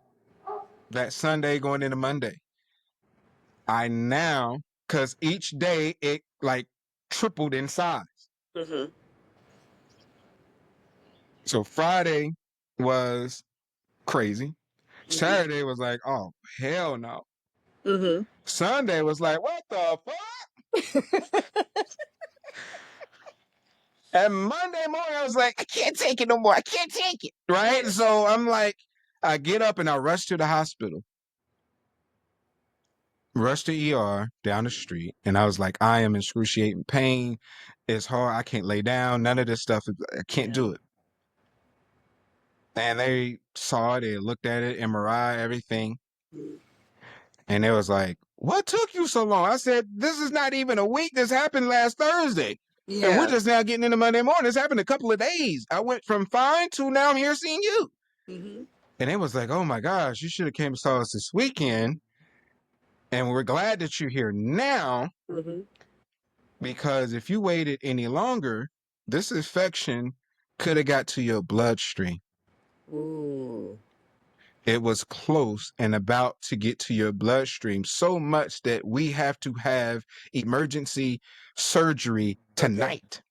that Sunday going into Monday. I now, because each day it like tripled in size. Mhm. So Friday was crazy. Mhm. Saturday was like, oh, hell no. Mhm. Sunday was like, what the fuck? And Monday morning, I was like, I can't take it no more. I can't take it. Right. Yeah. So I'm like, I get up and I rush to the hospital, rush to ER down the street. And I was like, I am in excruciating pain. It's hard. I can't lay down. None of this stuff. I can't Yeah. do it. And they saw it, they looked at it, MRI, everything. Mm. And it was like, what took you so long? I said, this is not even a week. This happened last Thursday. And we're Yeah. just now getting into Monday morning. This happened a couple of days. I went from fine to now I'm here seeing you. Mm-hmm. And it was like, oh my gosh, you should have came and saw us this weekend. And we're glad that you're here now, Mm-hmm. because if you waited any longer, this infection could have got to your bloodstream. Ooh. It was close and about to get to your bloodstream, so much that we have to have emergency surgery Okay. tonight.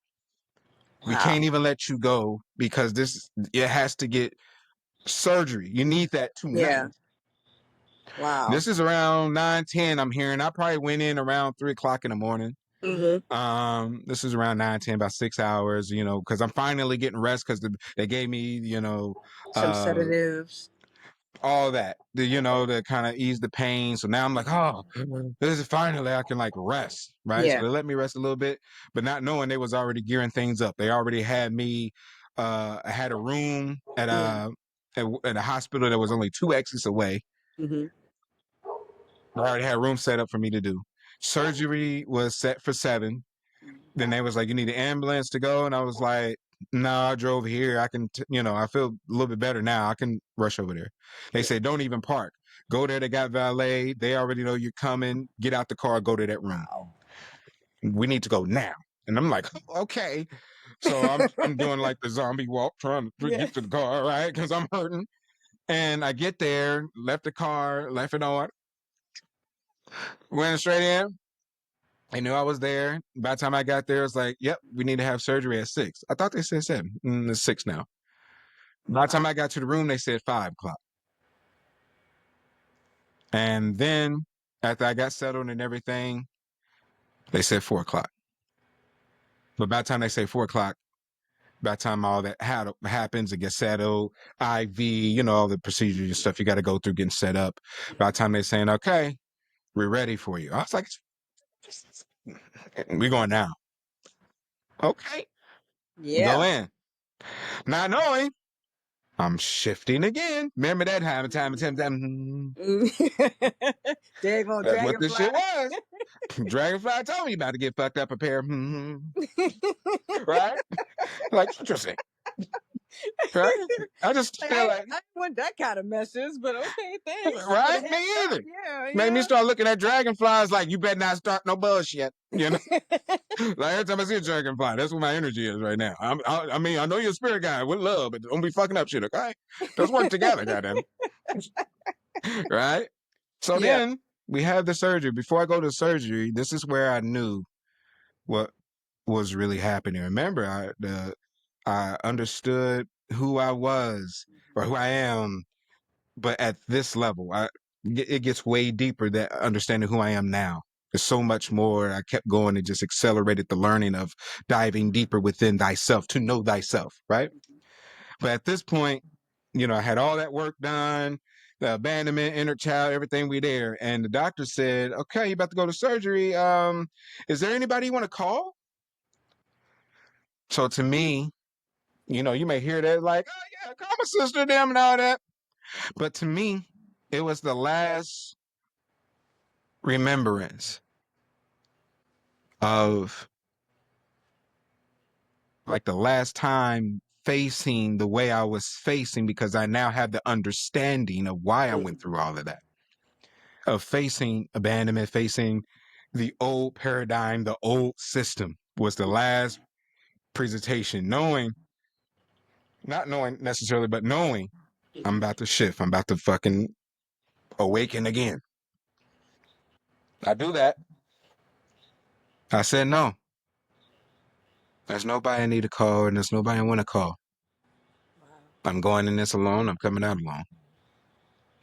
We Wow. can't even let you go because it has to get surgery. You need that tonight. Yeah. Wow. This is around 9:10. I'm hearing. I probably went in around 3 o'clock in the morning. Mm-hmm. This is around 9:10, about 6 hours, because I'm finally getting rest because they gave me, Some uh sedatives. all that, to kind of ease the pain. So now I'm like, oh, this is finally I can like rest, right? So Yeah. they let me rest a little bit, but not knowing they was already gearing things up. They already had me. I had a room Yeah. at a hospital that was only 2 exits away. Mm-hmm. I already had a room set up for me to do. Surgery was set for 7. Then they was like, you need an ambulance to go. And I was like, no, I drove here. I can, I feel a little bit better now. I can rush over there. They Yeah. said, don't even park. Go there. They got valet. They already know you're coming. Get out the car. Go to that room. Wow. We need to go now. And I'm like, okay. So I'm doing like the zombie walk, trying to Yeah. get to the car, right? Because I'm hurting. And I get there, left the car, left it on, went straight in. They knew I was there. By the time I got there, it's like, yep, we need to have surgery at 6. I thought they said 7. It's 6 now. By the time Wow. I got to the room, they said 5 o'clock. And then after I got settled and everything, they said 4 o'clock. But by the time they say 4 o'clock, by the time all that happens, it gets settled, IV, all the procedures and stuff you got to go through getting set up. By the time they're saying, okay, we're ready for you. I was like, we're going now. Okay, go Yeah. in. Not knowing I'm shifting again. Remember that time. There go That's what this Dragonfly. shit was. Dragonfly told me about to get fucked up, prepare. Right? Like, interesting. Right? I just Like, feel I like, didn't want that kind of message, but okay, thanks for right? the Me heads up. either. Yeah, Made me yeah. start looking at dragonflies like, you better not start no bullshit. Like every time I see a dragonfly, that's what my energy is right now. I mean, I know you're a spirit guy with love, but don't be fucking up shit, okay? Let's work together, goddamn. Right? So Yeah. then we have the surgery. Before I go to surgery, this is where I knew what was really happening. Remember, I understood who I was or who I am, but at this level, it gets way deeper, that understanding who I am now. There's so much more. I kept going and just accelerated the learning of diving deeper within thyself to know thyself, right? But at this point, I had all that work done, the abandonment, inner child, everything we there. And the doctor said, okay, you about to go to surgery. Is there anybody you want to call? So to me, you may hear that like, oh yeah, call my sister, them and all that. But to me, it was the last remembrance of like the last time facing the way I was facing, because I now have the understanding of why I went through all of that. Of facing abandonment, facing the old paradigm, the old system was the last presentation, not knowing necessarily, but knowing I'm about to shift. I'm about to fucking awaken again. I do that. I said, no, there's nobody I need to call and there's nobody I want to call. I'm going in this alone. I'm coming out alone.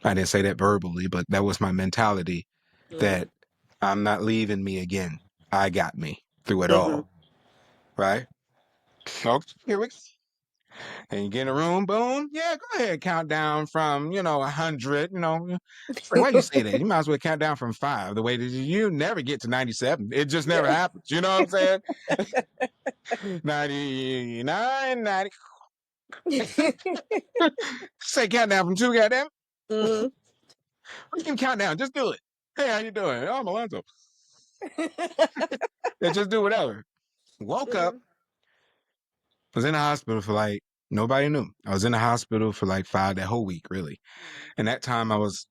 I didn't say that verbally, but that was my mentality, Mm-hmm. that I'm not leaving me again. I got me through it Mm-hmm. all. Right? So here we go. And you get in a room, boom. Yeah, go ahead. Count down from, 100, It's like, why you say that? You might as well count down from 5. The way that you never get to 97. It just never Yeah. happens. You know what I'm saying? 99, 90. Say countdown from 2, goddamn. Mhm. We can count down. Just do it. Hey, how you doing? Oh, I'm Alonzo. Yeah, just do whatever. Woke up. Mhm. Was in the hospital for like, nobody knew. I was in the hospital for like that whole week, really. And that time I was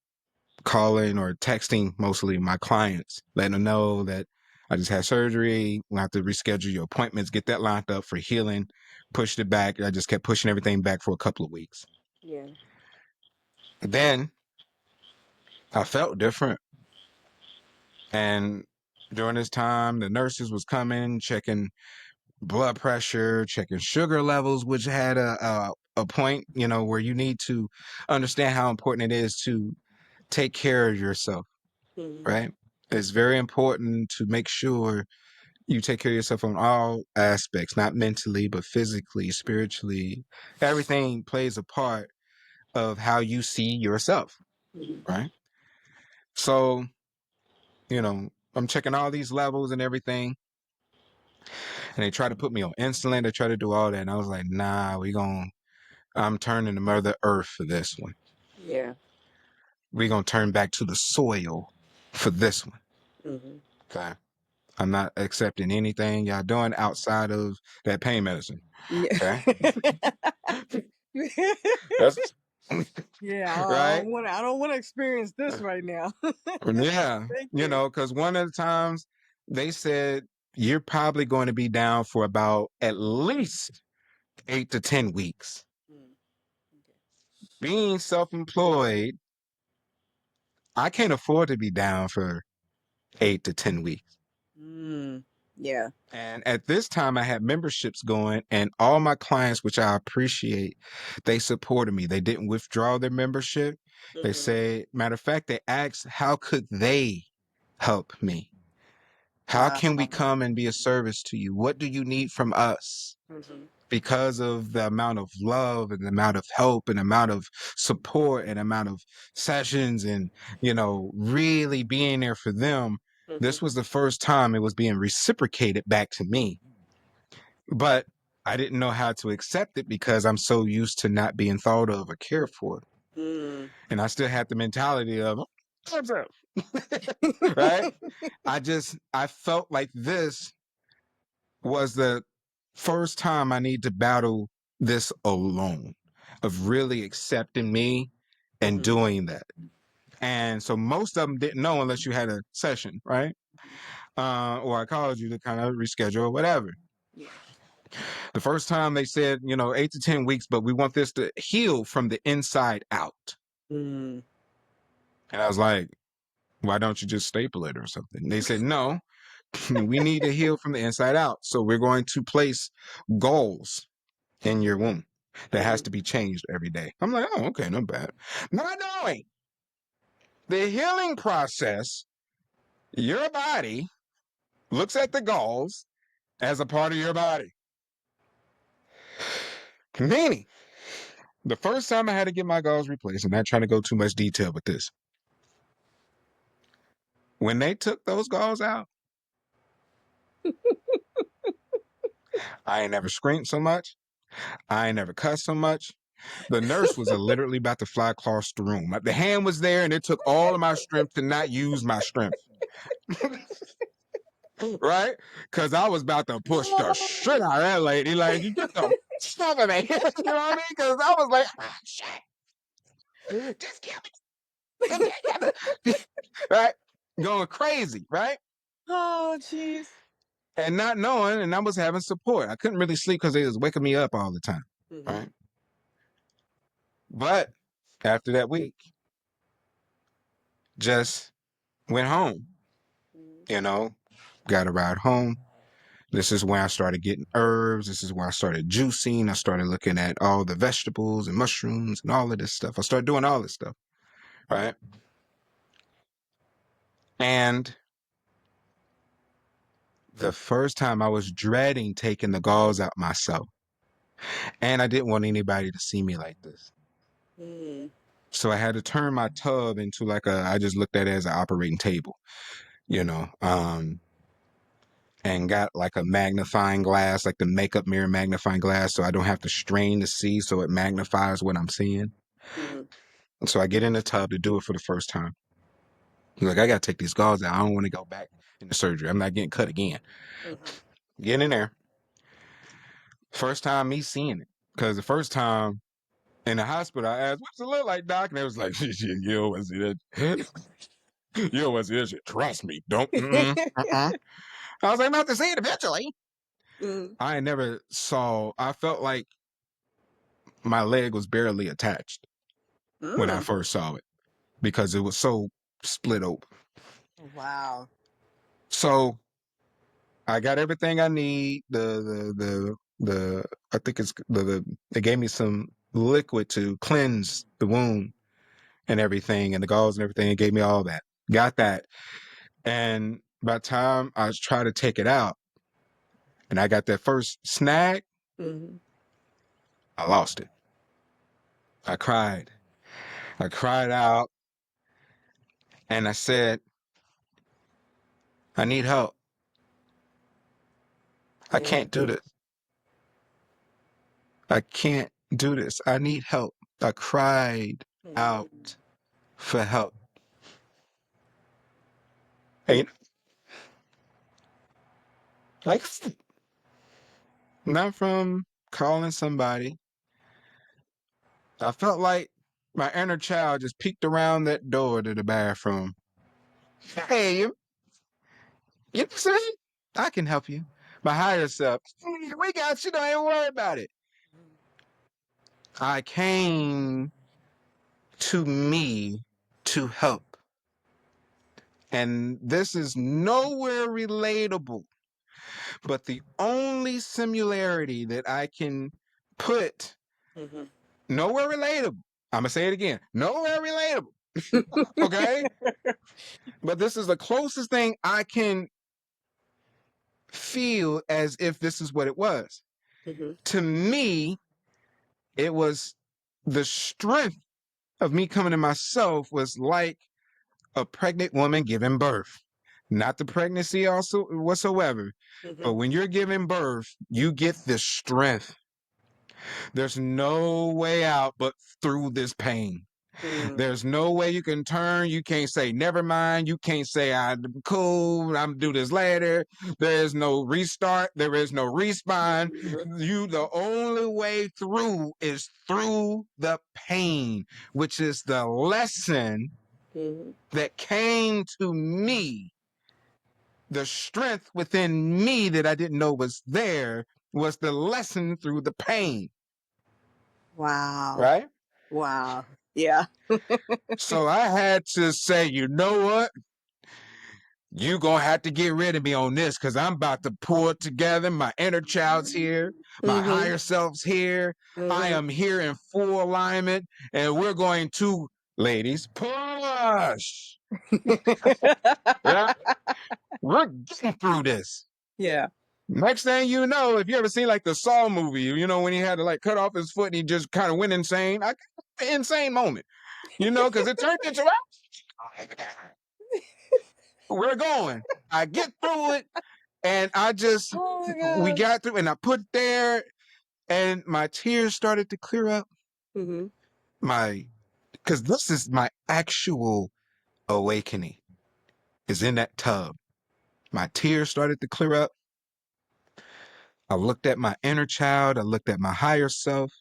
calling or texting mostly my clients, letting them know that I just had surgery. We'll have to reschedule your appointments, get that lined up for healing. Pushed it back. I just kept pushing everything back for a couple of weeks. Yeah. Then I felt different. And during this time, the nurses was coming, checking blood pressure, checking sugar levels, which had a point, where you need to understand how important it is to take care of yourself, Mhm. right? It's very important to make sure you take care of yourself on all aspects, not mentally, but physically, spiritually. Everything plays a part of how you see yourself, Mhm. right? So, I'm checking all these levels and everything. And they try to put me on insulin. They try to do all that. And I was like, nah, I'm turning to Mother Earth for this one. Yeah. We're going to turn back to the soil for this one. Mhm. Okay. I'm not accepting anything y'all doing outside of that pain medicine. Yeah. Okay. That's Yeah, right. I don't want to experience this right now. Yeah. Thank you. Because one of the times they said you're probably going to be down for about at least 8 to 10 weeks. Mm. Being self employed, I can't afford to be down for 8 to 10 weeks. Mm. Yeah. And at this time, I had memberships going, and all my clients, which I appreciate, they supported me. They didn't withdraw their membership. They Mhm. say, matter of fact, they asked, how could they help me? How Wow. can we come and be a service to you? What do you need from us? Mhm. Because of the amount of love and the amount of help and amount of support and amount of sessions and, really being there for them. Mhm. This was the first time it was being reciprocated back to me. But I didn't know how to accept it because I'm so used to not being thought of or cared for. Mm. And I still had the mentality of, what's up? Right? I felt like this was the first time I need to battle this alone, of really accepting me and Mhm. doing that. And so most of them didn't know unless you had a session, right? Or I called you to kind of reschedule or whatever. Yeah. The first time they said, 8 to 10 weeks, but we want this to heal from the inside out. Mm. And I was like, why don't you just staple it or something? They said, no, we need to heal from the inside out. So we're going to place goals in your womb that has Mhm. to be changed every day. I'm like, oh, okay, not bad. Not knowing the healing process, your body looks at the goals as a part of your body. Meaning, the first time I had to get my goals replaced, and not trying to go too much detail with this, when they took those galls out, I ain't never screamed so much. I ain't never cussed so much. The nurse was literally about to fly across the room. The hand was there, and it took all of my strength to not use my strength. Right? Because I was about to push the shit out of that lady. Like, you get the stuff of me. You know what I mean? Because I was like, ah, shit. Just kill me. Right? Going crazy, right? Oh, jeez. And not knowing, and I was having support. I couldn't really sleep because they was waking me up all the time. Mhm. Right? But after that week, just went home, Mhm. you know, got a ride home. This is when I started getting herbs. This is when I started juicing. I started looking at all the vegetables and mushrooms and all of this stuff. I started doing all this stuff, right? And the first time I was dreading taking the galls out myself. And I didn't want anybody to see me like this. Mm. So I had to turn my tub into I just looked at it as an operating table, you know. and got like a magnifying glass, like the makeup mirror magnifying glass, so I don't have to strain to see, so it magnifies what I'm seeing. Mm-hmm. And so I get in the tub to do it for the first time. He's like, I gotta take these gauze out. I don't want to go back into surgery. I'm not getting cut again. Mm-hmm. Get in there. First time me seeing it. Because the first time in the hospital, I asked, what's it look like, doc? And they was like, shit, you don't want to see that. You don't want to see that shit. Trust me. Don't. I was like, I'm about to see it eventually. Mm-hmm. I never saw, I felt like my leg was barely attached when I Mm. first saw it because it was so split open. Wow. So I got everything I need. I think it's they gave me some liquid to cleanse the wound and everything, and the gauze and everything. It gave me all that. Got that. And by the time I was trying to take it out, and I got that first snag, Mm-hmm. I lost it. I cried. I cried out, and I said, I need help. I can't do this. I can't do this. I need help. I cried Mm-hmm. out for help. And like, not from calling somebody. I felt like my inner child just peeked around that door to the bathroom. Hey, you see? I can help you. My higher self. We got you. Don't even worry about it. I came to me to help. And this is nowhere relatable, but the only similarity that I can put, Mm-hmm. nowhere relatable. I'm going to say it again. Nowhere relatable. Okay? But this is the closest thing I can feel as if this is what it was. Mm-hmm. To me, it was the strength of me coming to myself was like a pregnant woman giving birth. Not the pregnancy also whatsoever, Mm-hmm. but when you're giving birth, you get this strength. There's no way out but through this pain. Mm-hmm. There's no way you can turn. You can't say, never mind. You can't say, I'm cool. I'm do this later. There is no restart. There is no respawn. The only way through is through the pain, which is the lesson Mm-hmm. that came to me. The strength within me that I didn't know was there was the lesson through the pain. Wow. Right? Wow. Yeah. So I had to say, you know what? You gonna have to get rid of me on this because I'm about to pull it together. My inner child's here. My Mm-hmm. higher self's here. I Mm-hmm. am here in full alignment. And we're going to, ladies, push. Yeah, we're getting through this. Yeah. Next thing you know, if you ever seen like the Saw movie, you know, when he had to like cut off his foot and he just kind of went insane. Insane moment, you know, because it turned into, we're going. I get through it. And I just, Oh my we gosh. got through and I put there and my tears started to clear up. Mm-hmm. Because this is my actual awakening, is in that tub. My tears started to clear up. I looked at my inner child. I looked at my higher self.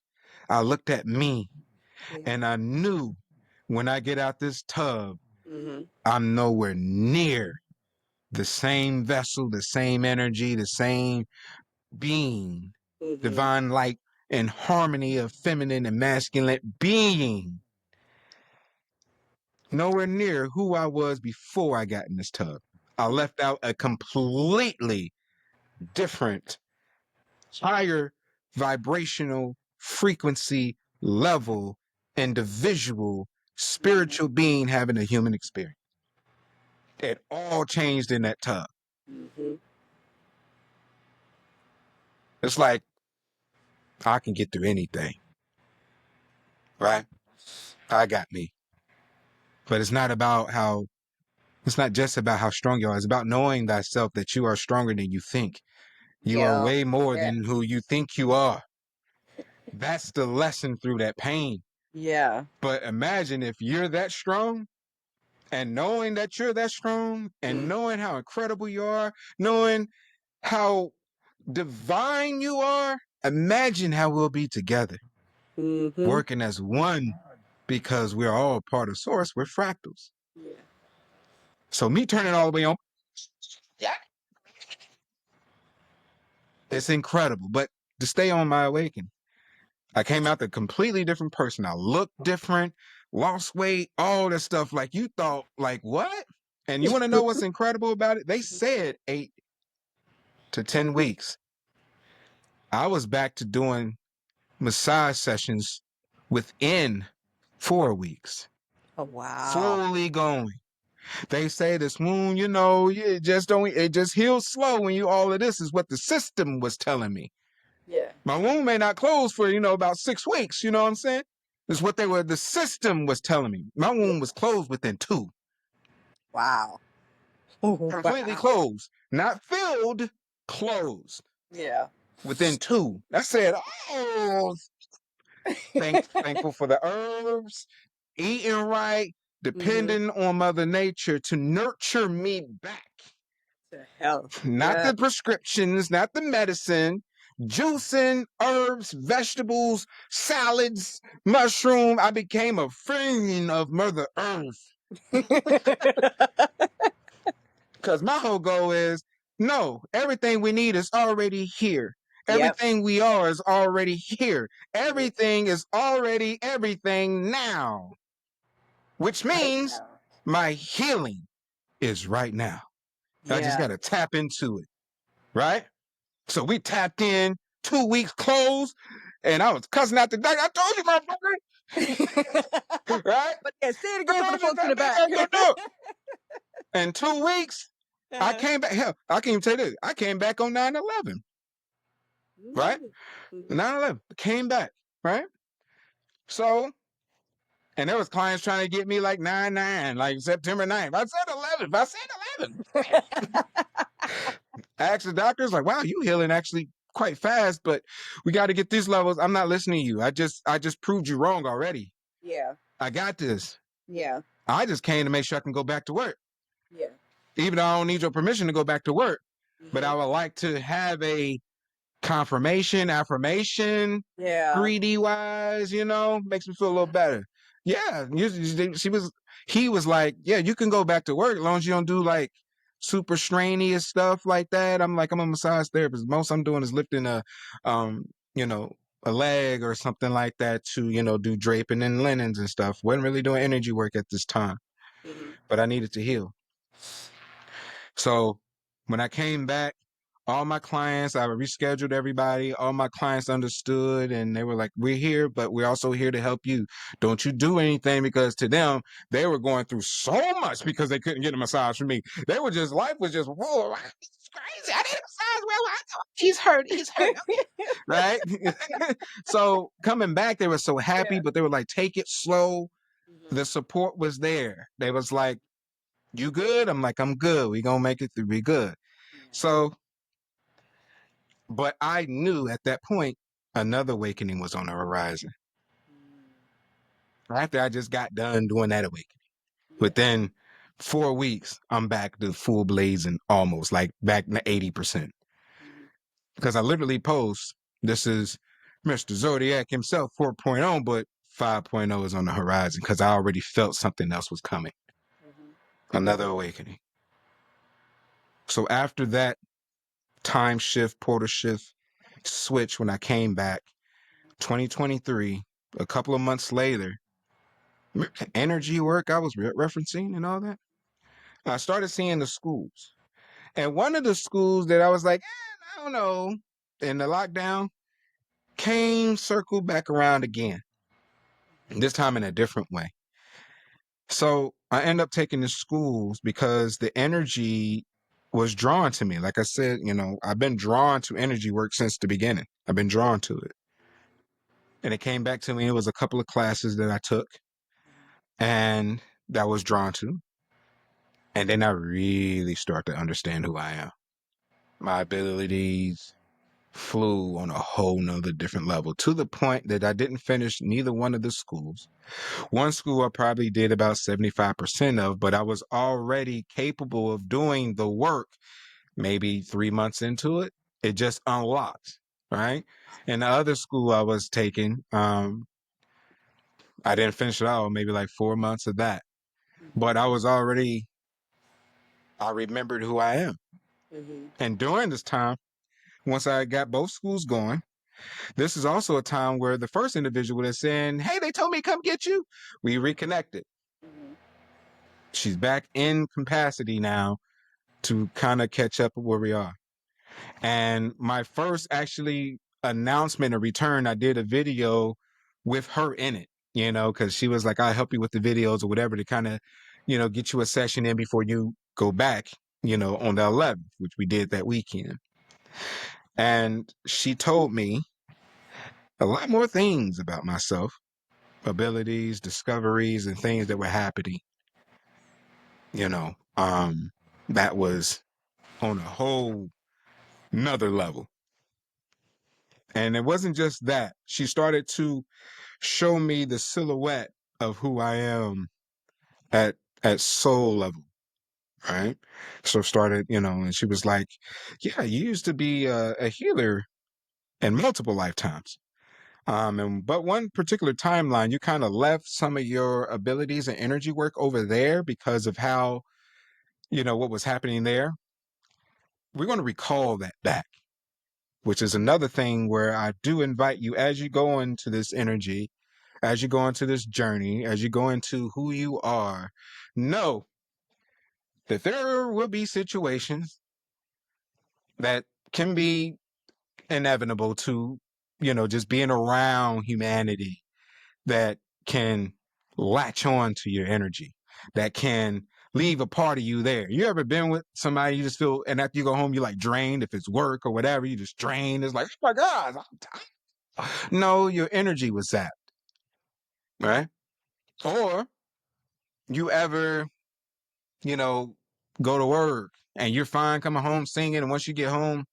I looked at me Yeah. and I knew when I get out this tub, Mm-hmm. I'm nowhere near the same vessel, the same energy, the same being, Mm-hmm. divine light and harmony of feminine and masculine being, nowhere near who I was before I got in this tub. I left out a completely different, higher vibrational frequency level, individual, spiritual being having a human experience. It all changed in that tub. Mm-hmm. It's like I can get through anything, right? I got me. But it's not about how It's not just about how strong you are. It's about knowing thyself, that you are stronger than you think. You are Yeah. way more Yeah. than who you think you are. That's the lesson through that pain. Yeah. But imagine if you're that strong, and knowing that you're that strong, and knowing how incredible you are, knowing how divine you are, imagine how we'll be together, Mm-hmm. working as one, because we're all part of source. We're fractals. Yeah. So me turning all the way on, yeah, it's incredible. But to stay on my awakening, I came out a completely different person. I looked different, lost weight, all that stuff. Like you thought, like what? And you want to know what's incredible about it? They said 8 to 10 weeks. I was back to doing massage sessions within 4 weeks, Oh wow. fully going. They say this wound, it just don't, it just heals slow when you, all of this is what the system was telling me. Yeah. My wound may not close for, about 6 weeks. You know what I'm saying? It's what the system was telling me. My Yeah. wound was closed within 2, Wow. Oh, completely wow. closed, not filled, closed Yeah. within 2. I said, oh, thankful for the herbs, eating right, Mm-hmm. depending on Mother Nature to nurture me back. To health. Not Yeah. the prescriptions, not the medicine, juicing, herbs, vegetables, salads, mushroom. I became a friend of Mother Earth. Because my whole goal is no, everything we need is already here. Yep. Everything we are is already here. Yeah. Everything is already everything now, which Right means now. my healing is right now. I just Yeah. got to tap into it, right? So we tapped in, 2 weeks closed, and I was cussing out the doctor. I told you, motherfucker, right? But yeah, say it I again for the told you folks in that the bitch back. ain't gonna do it. In 2 weeks, I Uh-huh. came back. Hell, I can even tell you this. I came back on 9/11, right? Mm-hmm. 9/11 came back, right? So, and there was clients trying to get me like 9/9, like September 9th. I said 11th. I said 11th. I asked the doctors, like, wow, you healing actually quite fast, but we got to get these levels. I'm not listening to you. I just proved you wrong already. Yeah. I got this. Yeah. I just came to make sure I can go back to work. Yeah. Even though I don't need your permission to go back to work. But I Mm-hmm. would like to have a confirmation, affirmation, Yeah. 3D wise, makes me feel a little better. Yeah, he was like, yeah, you can go back to work as long as you don't do like super strenuous stuff like that. I'm like, I'm a massage therapist. Most I'm doing is lifting um, you know, a leg or something like that to, do draping and linens and stuff. Wasn't really doing energy work at this time, Mm-hmm. but I needed to heal. So when I came back, all my clients, I rescheduled everybody. All my clients understood and they were like, we're here, but we're also here to help you. Don't you do anything, because to them, they were going through so much because they couldn't get a massage from me. They were just, life was just, whoa, this is crazy. I need a massage. Well, he's hurt. He's hurt. Right? So coming back, they were so happy, Yeah. but they were like, take it slow. Mm-hmm. The support was there. They was like, you good? I'm like, I'm good. We gonna make it through. We good. So, but I knew at that point another awakening was on the horizon. After I just got done doing that awakening, Yeah. within 4 weeks, I'm back to full blazing, almost like back to 80%. Mm-hmm. Because I literally post, this is Mr. Zodyac himself 4.0, but 5.0 is on the horizon because I already felt something else was coming. Another awakening. So after that time shift, portal shift, switch, when I came back, 2023, a couple of months later, energy work I was referencing and all that, I started seeing the schools. And one of the schools that I was like, I don't know, in the lockdown, came circled back around again, this time in a different way. So I end up taking the schools because the energy was drawn to me. Like I said, I've been drawn to energy work since the beginning. I've been drawn to it. And it came back to me. It was a couple of classes that I took and that was drawn to. And then I really start to understand who I am. My abilities flew on a whole nother different level, to the point that I didn't finish neither one of the schools. One school I probably did about 75% of, but I was already capable of doing the work maybe 3 months into it. It just unlocked, right? And the other school I was taking, I didn't finish it all, maybe like 4 months of that. But I remembered who I am. Mm-hmm. And during this time, once I got both schools going, this is also a time where the first individual is saying, "Hey, they told me to come get you." We reconnected. Mm-hmm. She's back in capacity now to kind of catch up with where we are. And my first actually announcement or return, I did a video with her in it, because she was like, "I'll help you with the videos or whatever to kind of, get you a session in before you go back, on the 11th," which we did that weekend. And she told me a lot more things about myself, abilities, discoveries, and things that were happening, you know, um, that was on a whole nother level. And it wasn't just that. She started to show me the silhouette of who I am at soul level, right? So started, and she was like, "Yeah, you used to be a healer in multiple lifetimes. And but one particular timeline, you kind of left some of your abilities and energy work over there because of how, what was happening there. We're going to recall that back, which is another thing where I do invite you, as you go into this energy, as you go into this journey, as you go into who you are, know that there will be situations that can be inevitable to, just being around humanity, that can latch on to your energy, that can leave a part of you there. You ever been with somebody you just feel, and after you go home, you're like drained, if it's work or whatever, you just drained. It's like, "Oh my God, I'm tired." No, your energy was zapped, right? Or you ever, you know, go to work and you're fine coming home singing, and once you get home,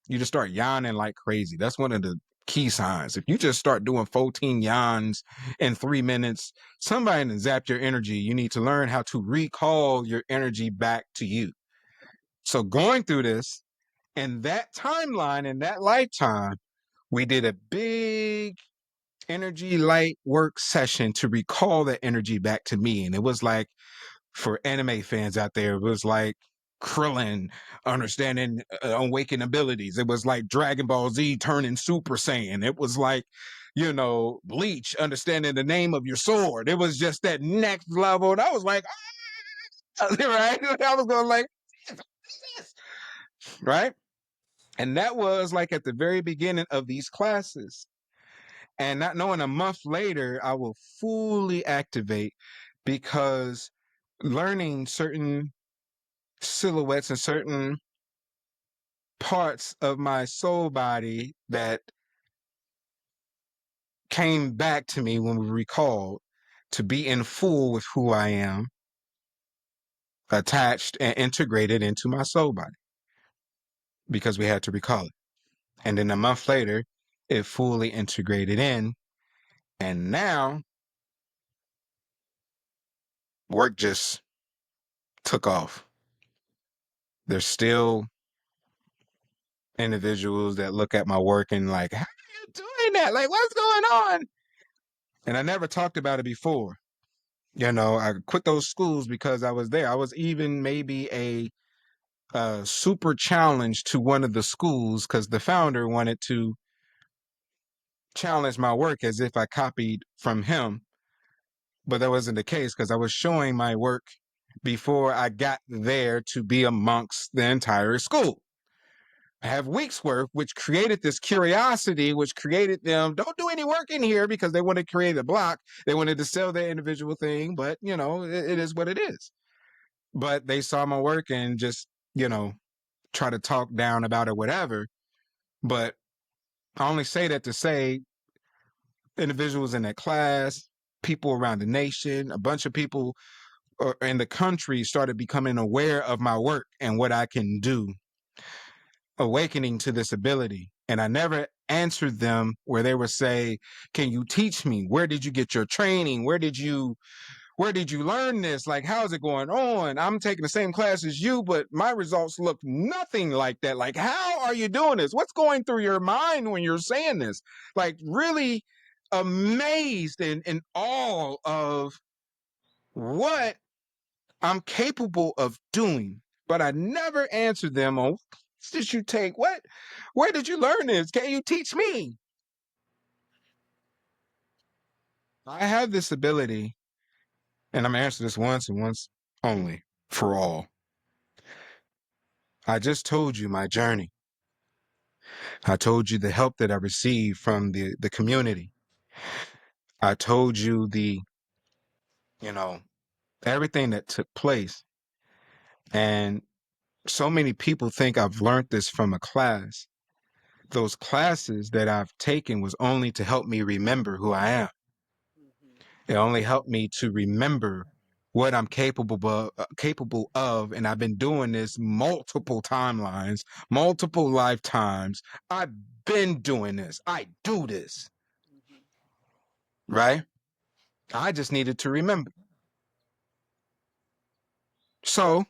you just start yawning like crazy. That's one of the key signs. If you just start doing 14 yawns in 3 minutes, somebody done zapped your energy. You need to learn how to recall your energy back to you. So going through this, in that timeline, in that lifetime, we did a big energy light work session to recall that energy back to me. And it was like, for anime fans out there, it was like Krillin understanding awakened abilities. It was like Dragon Ball Z turning Super Saiyan. It was like, Bleach understanding the name of your sword. It was just that next level. And I was like, right? I was going like, right? And that was like at the very beginning of these classes. And not knowing, a month later, I will fully activate, because learning certain silhouettes and certain parts of my soul body that came back to me when we recalled, to be in full with who I am, attached and integrated into my soul body, because we had to recall it. And then a month later, it fully integrated in. And now work just took off. There's still individuals that look at my work and like, "How are you doing that? Like, what's going on?" And I never talked about it before. I quit those schools because I was there. I was even maybe a super challenge to one of the schools, because the founder wanted to challenge my work as if I copied from him. But that wasn't the case, because I was showing my work before I got there to be amongst the entire school. I have weeks worth, which created this curiosity, which created them, don't do any work in here, because they wanted to create a block. They wanted to sell their individual thing, but it is what it is. But they saw my work and just, try to talk down about it, whatever. But I only say that to say, individuals in that class, people around the nation, a bunch of people in the country started becoming aware of my work and what I can do, awakening to this ability. And I never answered them where they would say, can you teach me? Where did you get your training? Where did you learn this? Like, how's it going on? I'm taking the same class as you, but my results look nothing like that. Like, how are you doing this? What's going through your mind when you're saying this? Like, really amazed and in awe of what I'm capable of doing. But I never answered them on, what did you take? What? Where did you learn this? Can you teach me? I have this ability, and I'm gonna answer this once and once only for all. I just told you my journey. I told you the help that I received from the community. I told you you know, everything that took place. And so many people think I've learned this from a class. Those classes that I've taken was only to help me remember who I am. It only helped me to remember what I'm capable of, and I've been doing this multiple timelines, multiple lifetimes. I've been doing this. I do this, right? I just needed to remember. So,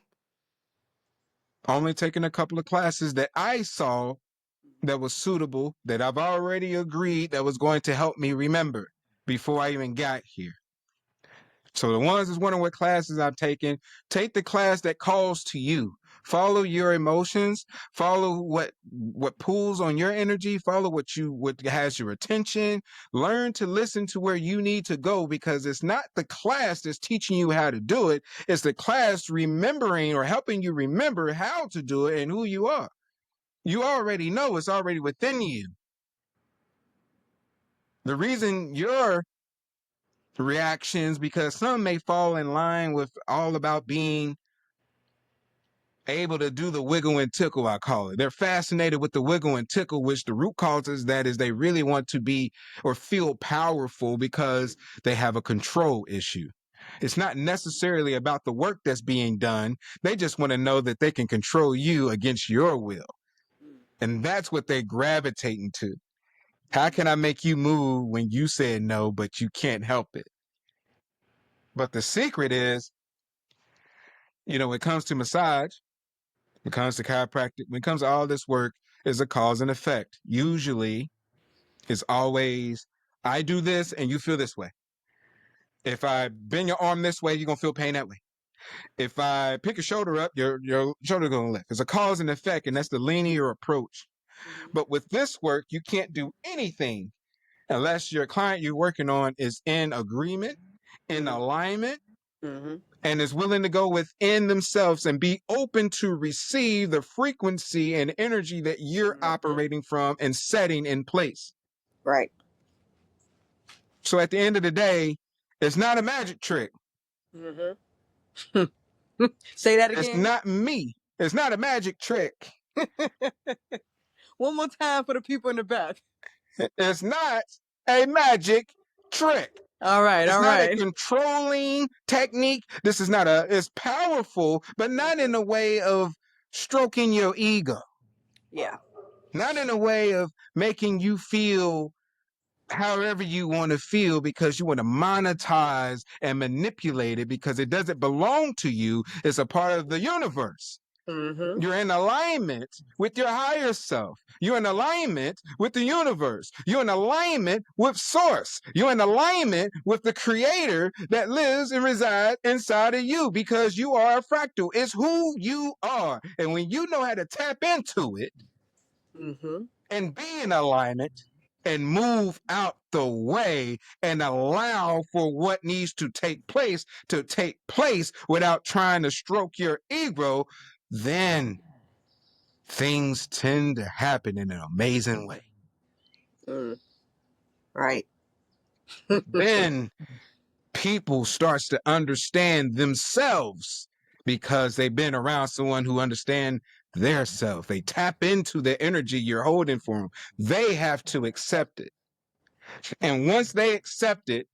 only taking a couple of classes that I saw that was suitable, that I've already agreed that was going to help me remember before I even got here. So the ones that's wondering what classes I've taken, take the class that calls to you. Follow your emotions. Follow what pulls on your energy. Follow what has your attention. Learn to listen to where you need to go, because it's not the class that's teaching you how to do it. It's the class remembering or helping you remember how to do it and who you are. You already know, it's already within you. The reason your reactions, because some may fall in line with all about being able to do the wiggle and tickle, I call it. They're fascinated with the wiggle and tickle, which the root causes that is they really want to be or feel powerful because they have a control issue. It's not necessarily about the work that's being done. They just want to know that they can control you against your will. And that's what they're gravitating to. How can I make you move when you said no, but you can't help it? But the secret is, when it comes to massage, when it comes to chiropractic, when it comes to all this work, is a cause and effect. Usually, it's always, I do this and you feel this way. If I bend your arm this way, you're going to feel pain that way. If I pick your shoulder up, your shoulder going to lift. It's a cause and effect, and that's the linear approach. But with this work, you can't do anything unless your client you're working on is in agreement, in alignment, and is willing to go within themselves and be open to receive the frequency and energy that you're operating from and setting in place. Right. So at the end of the day, it's not a magic trick. Say that again. It's not me. It's not a magic trick. One more time for the people in the back. It's not a magic trick. All right. It's all not right. a controlling technique. This is not it's powerful, but not in a way of stroking your ego. Yeah. Not in a way of making you feel however you want to feel because you want to monetize and manipulate it because it doesn't belong to you. It's a part of the universe. You're in alignment with your higher self. You're in alignment with the universe. You're in alignment with source. You're in alignment with the creator that lives and resides inside of you because you are a fractal. It's who you are. And when you know how to tap into it and be in alignment and move out the way and allow for what needs to take place without trying to stroke your ego, then things tend to happen in an amazing way. Right. Then people starts to understand themselves because they've been around someone who understand their self. They tap into the energy you're holding for them. They have to accept it. And once they accept it,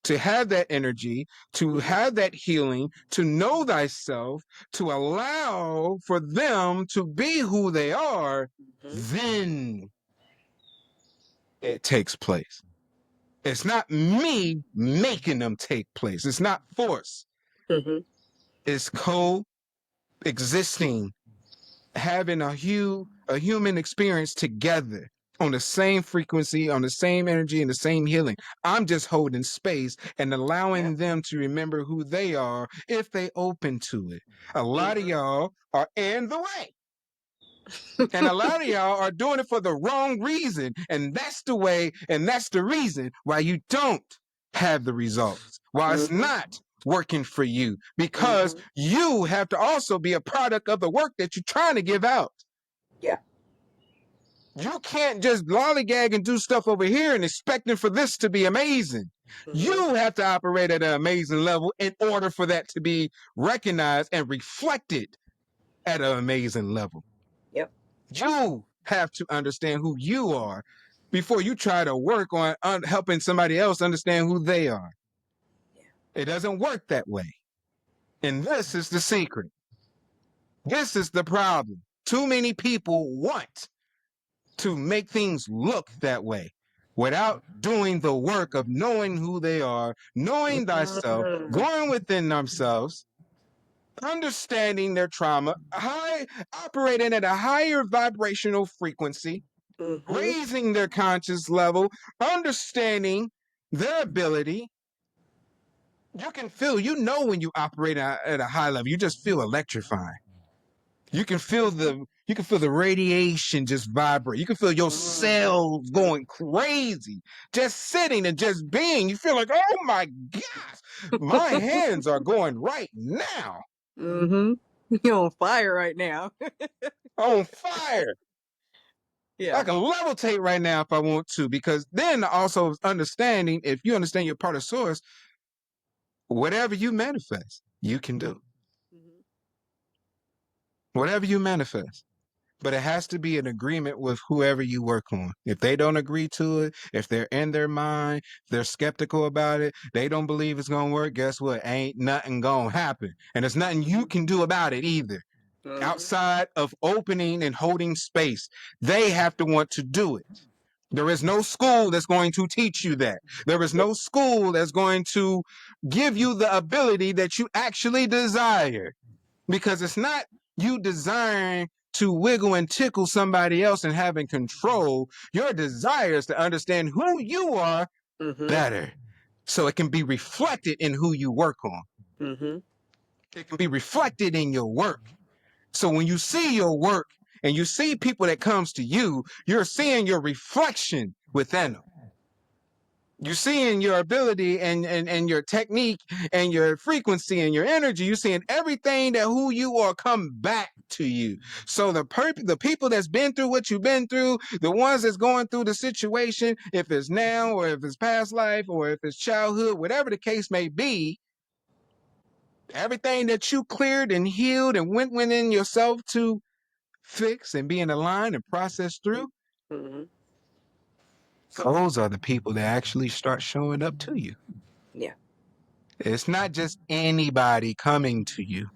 to have that energy, to have that healing, to know thyself, to allow for them to be who they are, then it takes place. It's not me making them take place. It's not force. It's coexisting, having a human experience together on the same frequency, on the same energy, and the same healing. I'm just holding space and allowing them to remember who they are if they open to it. A lot of y'all are in the way. And a lot of y'all are doing it for the wrong reason. And that's the way, and that's the reason why you don't have the results, why it's not working for you, because you have to also be a product of the work that you're trying to give out. Yeah. You can't just lollygag and do stuff over here and expecting for this to be amazing. You have to operate at an amazing level in order for that to be recognized and reflected at an amazing level. Yep. You have to understand who you are before you try to work on helping somebody else understand who they are. It doesn't work that way. And this is the secret. This is the problem. Too many people want to make things look that way without doing the work of knowing who they are, knowing thyself, going within themselves, understanding their trauma, operating at a higher vibrational frequency, raising their conscious level, understanding their ability. You can feel, when you operate at a high level, you just feel electrifying. You can feel the radiation just vibrate. You can feel your cells going crazy. Just sitting and just being. You feel like, oh my gosh, my hands are going right now. You're on fire right now. On fire. Yeah. I can levitate right now if I want to, because then also understanding, if you understand your part of source, whatever you manifest, you can do. Whatever you manifest. But it has to be an agreement with whoever you work on. If they don't agree to it, if they're in their mind, they're skeptical about it, they don't believe it's going to work, guess what? Ain't nothing going to happen. And there's nothing you can do about it either. Outside of opening and holding space, they have to want to do it. There is no school that's going to teach you that. There is no school that's going to give you the ability that you actually desire. Because it's not you desiring to wiggle and tickle somebody else and having control. Your desire is to understand who you are better, so it can be reflected in who you work on. It can be reflected in your work. So when you see your work and you see people that comes to you, you're seeing your reflection within them. You're seeing your ability and your technique and your frequency and your energy. You're seeing everything that who you are come back to you. So the people that's been through what you've been through, the ones that's going through the situation, if it's now or if it's past life or if it's childhood, whatever the case may be, everything that you cleared and healed and went within yourself to fix and be in a line and process through, those are the people that actually start showing up to you. Yeah. It's not just anybody coming to you.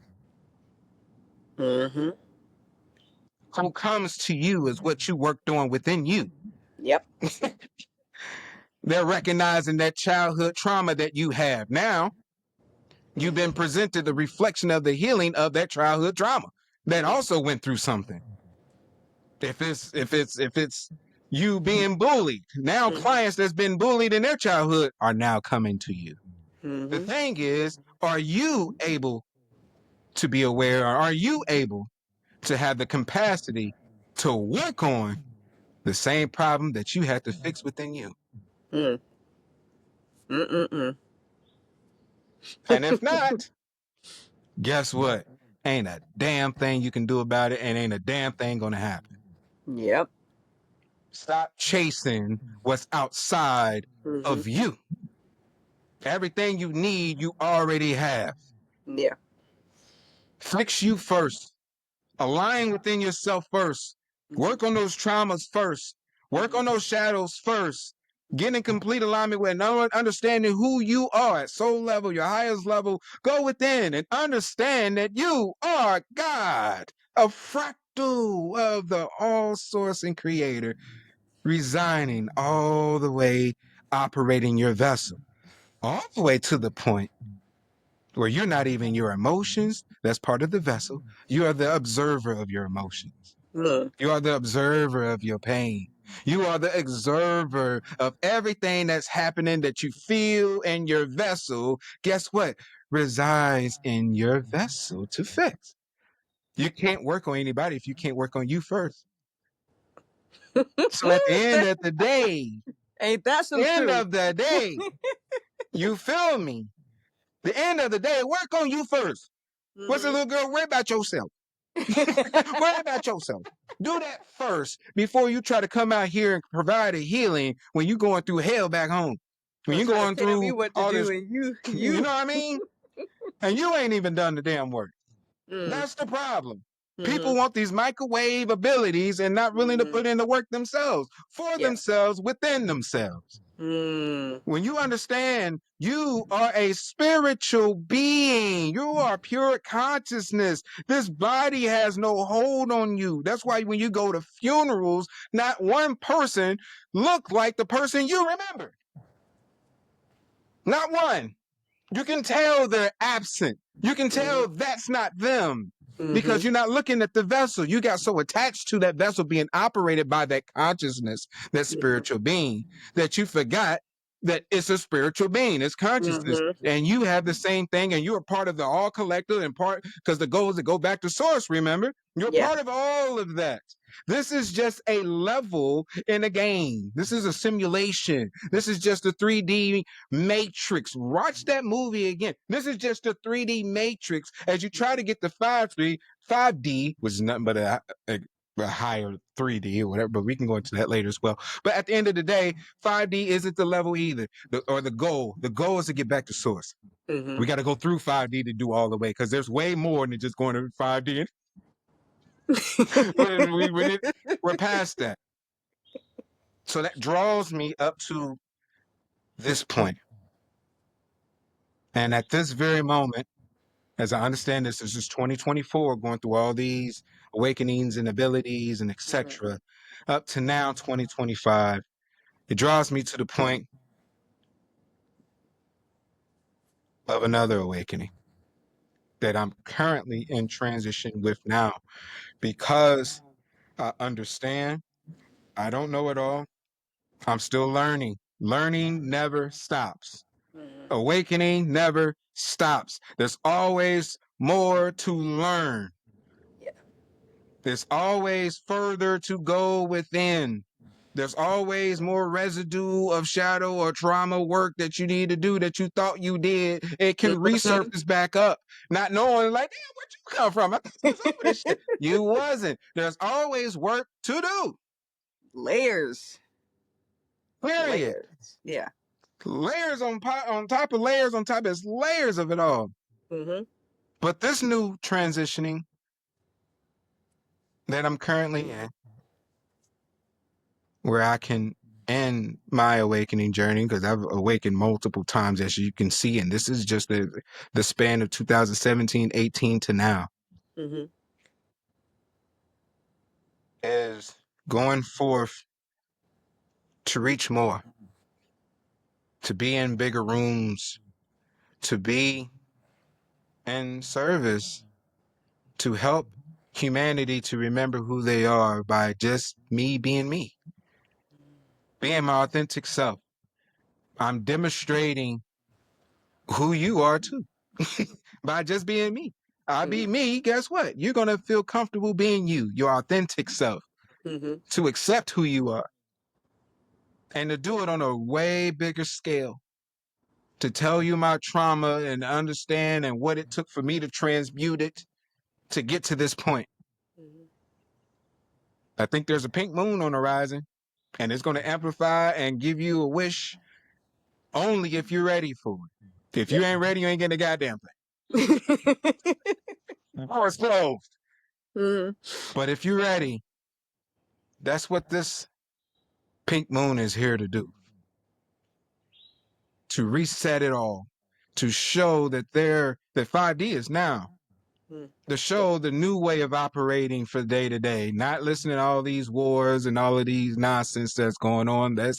Who comes to you is what you worked on within you. Yep. They're recognizing that childhood trauma that you have. Now, you've been presented the reflection of the healing of that childhood trauma that also went through something. If it's you being bullied, now clients that's been bullied in their childhood are now coming to you. The thing is, are you able to be aware, or are you able to have the capacity to work on the same problem that you had to fix within you? And if not, guess what? Ain't a damn thing you can do about it, and ain't a damn thing gonna happen. Yep. Stop chasing what's outside of you. Everything you need, you already have. Yeah. Fix you first. Align within yourself first. Work on those traumas first. Work on those shadows first. Get in complete alignment with understanding who you are at soul level, your highest level. Go within and understand that you are God, a fractal of the all source and creator, resigning all the way, operating your vessel, all the way to the point where you're not even your emotions. That's part of the vessel. You are the observer of your emotions. Look. You are the observer of your pain. You are the observer of everything that's happening that you feel in your vessel. Guess what? Resides in your vessel to fix. You can't work on anybody if you can't work on you first. So at the end of the day, Ain't that some end truth? of the day, you feel me? The end of the day, work on you first. What's the little girl? Worry about yourself. Worry about yourself. Do that first before you try to come out here and provide a healing when you're going through hell back home. When Don't you're try to going tell me through what to all do, this, and you, you know what I mean? And you ain't even done the damn work. Mm. That's the problem. People Mm-hmm. want these microwave abilities and not willing to put in the work themselves, for Yeah. themselves, within themselves. Mm. When you understand you are a spiritual being, you are pure consciousness. This body has no hold on you. That's why when you go to funerals, not one person look like the person you remember. Not one. You can tell they're absent. You can tell that's not them Mm-hmm. because you're not looking at the vessel. You got so attached to that vessel being operated by that consciousness, that spiritual being, that you forgot that it's a spiritual being, it's consciousness. Mm-hmm. And you have the same thing, and you're part of the all collective and part because the goal is to go back to source, remember? You're Yeah. part of all of that. This is just a level in a game. This is a simulation. This is just a 3D Matrix. Watch that movie again. This is just a 3D Matrix as you try to get the 5D, which is nothing but a higher 3D or whatever, but we can go into that later as well. But at the end of the day, 5D isn't the level either, or the goal. The goal is to get back to source. Mm-hmm. We got to go through 5D to do all the way because there's way more than just going to 5D. We're past that. So that draws me up to this point. And at this very moment, as I understand this is 2024, going through all these awakenings and abilities and etc. Up to now, 2025, it draws me to the point of another awakening that I'm currently in transition with now because I understand I don't know it all. I'm still learning. Learning never stops. Awakening never stops. There's always more to learn. Yeah. There's always further to go within. There's always more residue of shadow or trauma work that you need to do that you thought you did. It can Mm-hmm. resurface back up, not knowing, like, damn, where'd you come from? I thought you was over this shit. You wasn't. There's always work to do. Layers. Period. Layers. Yeah. Layers on top of layers on top. There's layers of it all. Mm-hmm. But this new transitioning that I'm currently in, where I can end my awakening journey, because I've awakened multiple times, as you can see, and this is just the span of 2017, 18 to now, Mm-hmm. is going forth to reach more, to be in bigger rooms, to be in service, to help humanity to remember who they are by just me, being my authentic self. I'm demonstrating who you are too by just being me. I be me, guess what? You're going to feel comfortable being you, your authentic self, Mm-hmm. to accept who you are and to do it on a way bigger scale, to tell you my trauma and understand and what it took for me to transmute it to get to this point. Mm-hmm. I think there's a pink moon on the horizon, and it's going to amplify and give you a wish only if you're ready for it. If Yeah. you ain't ready, you ain't getting a goddamn thing. Oh, it's closed. Mm-hmm. But if you're ready, that's what this pink moon is here to do. to reset it all, to show that that 5D is now, to show the new way of operating for day to day, not listening to all these wars and all of these nonsense that's going on. That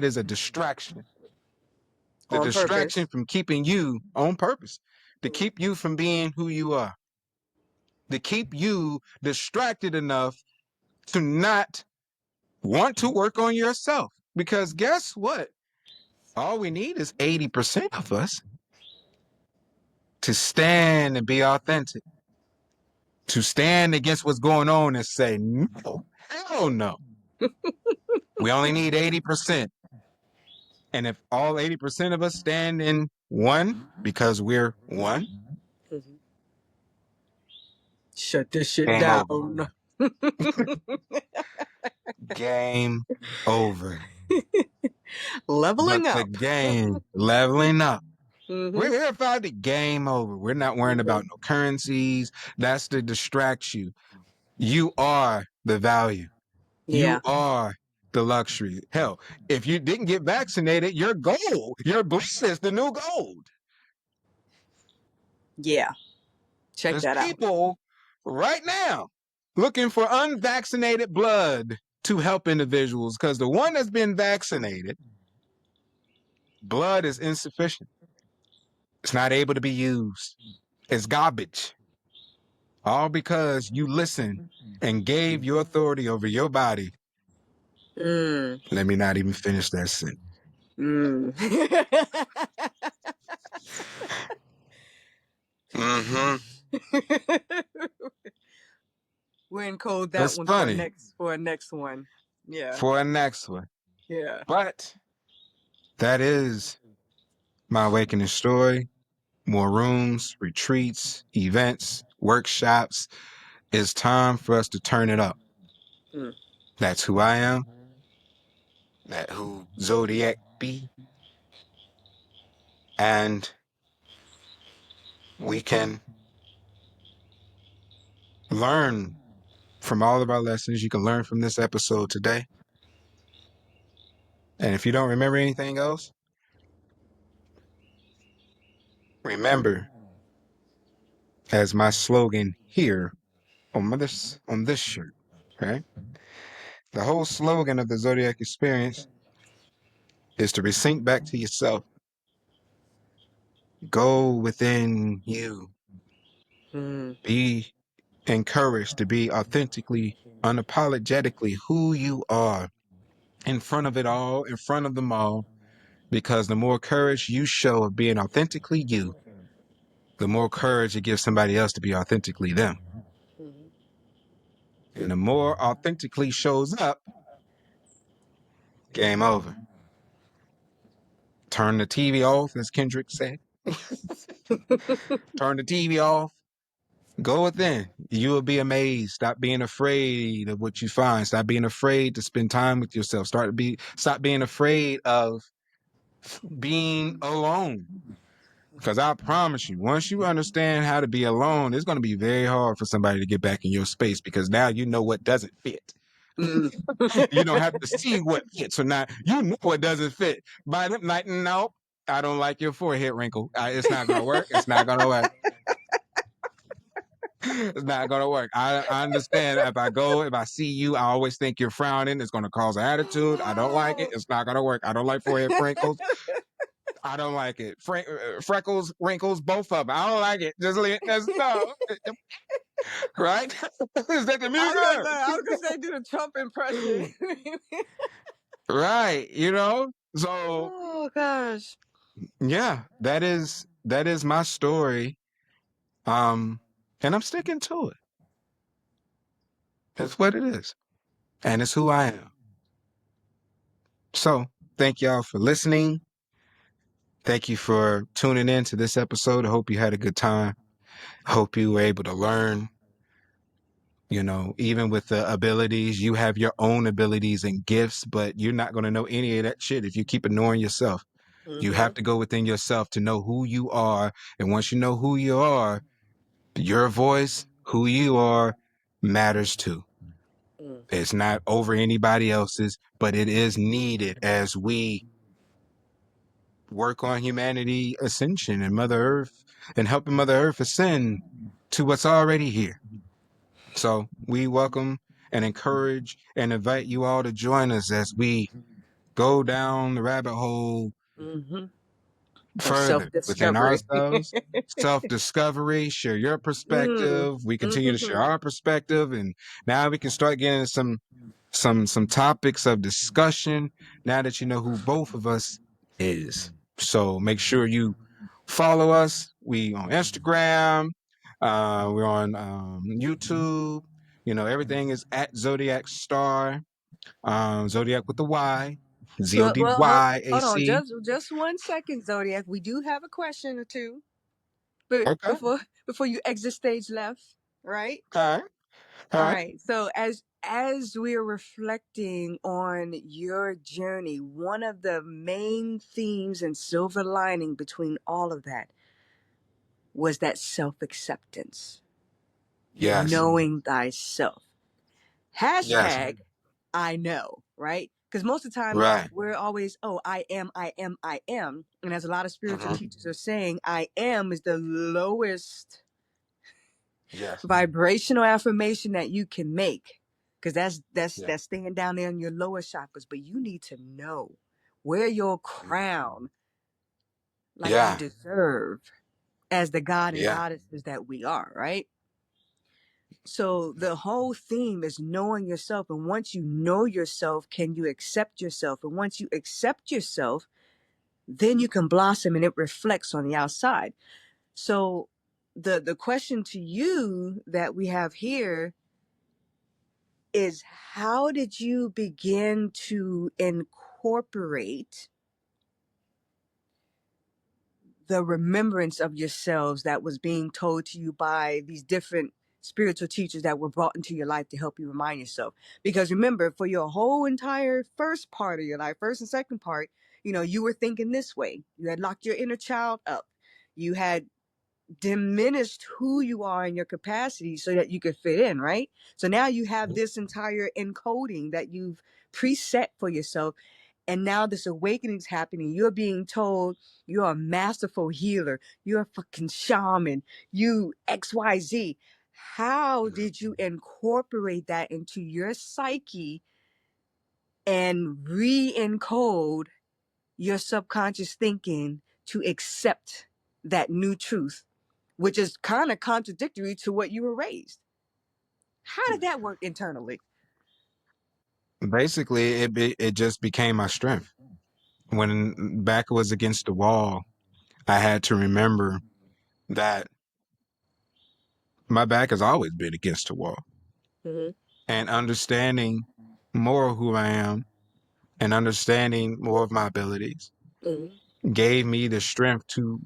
is a distraction. The On distraction purpose. from keeping you on purpose, to Mm. keep you from being who you are, to keep you distracted enough to not want to work on yourself. Because guess what? All we need is 80% of us to stand and be authentic, to stand against what's going on and say, no, hell no. We only need 80%. And if all 80% of us stand in one, because we're one, Mhm. Shut this shit game over. down. Game over. Leveling But the up. game, leveling up. Mm-hmm. We're here for the game over. We're not worrying Mm-hmm. about no currencies. That's to distract you. You are the value. You Yeah. are the luxury. Hell, if you didn't get vaccinated, your gold, your bliss is the new gold. Yeah. Check There's that out. people right now looking for unvaccinated blood to help individuals because the one that's been vaccinated, blood is insufficient. It's not able to be used. It's garbage. All because you listened and gave your authority over your body. Mm. Let me not even finish that sentence. Mm. Mm-hmm. We'll encode that It's one funny for a next one. Yeah. for a next one. Yeah. But that is my awakening story. More rooms, retreats, events, workshops. It's time for us to turn it up. Mm. That's who I am. That who Zodyac be. And we can learn from all of our lessons. You can learn from this episode today. And if you don't remember anything else, remember, as my slogan here on this shirt, right? The whole slogan of the Zodiac experience is to resync back to yourself. Go within you. Mm. Be encouraged to be authentically, unapologetically who you are in front of it all, in front of them all. Because the more courage you show of being authentically you, the more courage it gives somebody else to be authentically them. Mhm. And the more authentically shows up, game over. Turn the TV off, as Kendrick said. Turn the TV off. Go within. You will be amazed. Stop being afraid of what you find. Stop being afraid to spend time with yourself. Stop being afraid of being alone. Because I promise you, once you understand how to be alone, it's going to be very hard for somebody to get back in your space because now you know what doesn't fit. Mm. You don't have to see what fits or not. You know what doesn't fit. By the night, no, I don't like your forehead wrinkle. It's not going to work. It's not going to work. It's not going to work. I understand if I see you, I always think you're frowning. It's going to cause an attitude. I don't like it. It's not going to work. I don't like forehead wrinkles. I don't like it. Freckles, wrinkles, both of them. I don't like it. Just leave it. No. Right? Is that the music? I was gonna say do the Trump impression. Right. You know? So Oh gosh. yeah, that is my story. And I'm sticking to it. That's what it is. And it's who I am. So thank y'all for listening. Thank you for tuning in to this episode. I hope you had a good time. I hope you were able to learn. You know, even with the abilities, you have your own abilities and gifts, but you're not going to know any of that shit if you keep ignoring yourself. You Mm-hmm. have to go within yourself to know who you are. And once you know who you are, your voice, who you are, matters too. Mm. It's not over anybody else's, but it is needed as we work on humanity ascension and Mother Earth and helping Mother Earth ascend to what's already here. So we welcome and encourage and invite you all to join us as we go down the rabbit hole Mm-hmm. Of further within self-discovery. ourselves, self-discovery, share your Mm. perspective. We continue to share Mm-hmm. our perspective, and now we can start getting some topics of discussion now that you know who both of us is. So make sure you follow us. We on Instagram, we're on YouTube. You know, everything is at Zodyac Star, Zodiac with the Y, Z O Well, D well, Y A hold on, C. just 1 second, Zodiac. We do have a question or two, but Okay. before you exit stage left, right? All right. All All right. right. So as we're reflecting on your journey, one of the main themes and silver lining between all of that was that self-acceptance, Yes. knowing thyself. Yes. Hashtag I know, right? Because most of the time Right. we're always, oh, I am, I am, I am. And as a lot of spiritual Mm-hmm. teachers are saying, I am is the lowest Yes. vibrational affirmation that you can make. Because Yeah. that's staying down there in your lower chakras. But you need to know, wear your crown like you Yeah. deserve as the God and Yeah. goddesses that we are, right? So the whole theme is knowing yourself. And once you know yourself, can you accept yourself? And once you accept yourself, then you can blossom and it reflects on the outside. So the question to you that we have here is, how did you begin to incorporate the remembrance of yourselves that was being told to you by these different spiritual teachers that were brought into your life to help you remind yourself? Because remember, for your whole entire first part of your life, first and second part, you were thinking this way. You had locked your inner child up. You had diminished who you are in your capacity so that you could fit in, right? So now you have this entire encoding that you've preset for yourself. And now this awakening is happening. You're being told you're a masterful healer. You're a fucking shaman. You XYZ. How did you incorporate that into your psyche and re-encode your subconscious thinking to accept that new truth, which is kind of contradictory to what you were raised? How did that work internally? Basically, it just became my strength. When back was against the wall, I had to remember that my back has always been against the wall, Mm-hmm. and understanding more of who I am and understanding more of my abilities Mm-hmm. gave me the strength to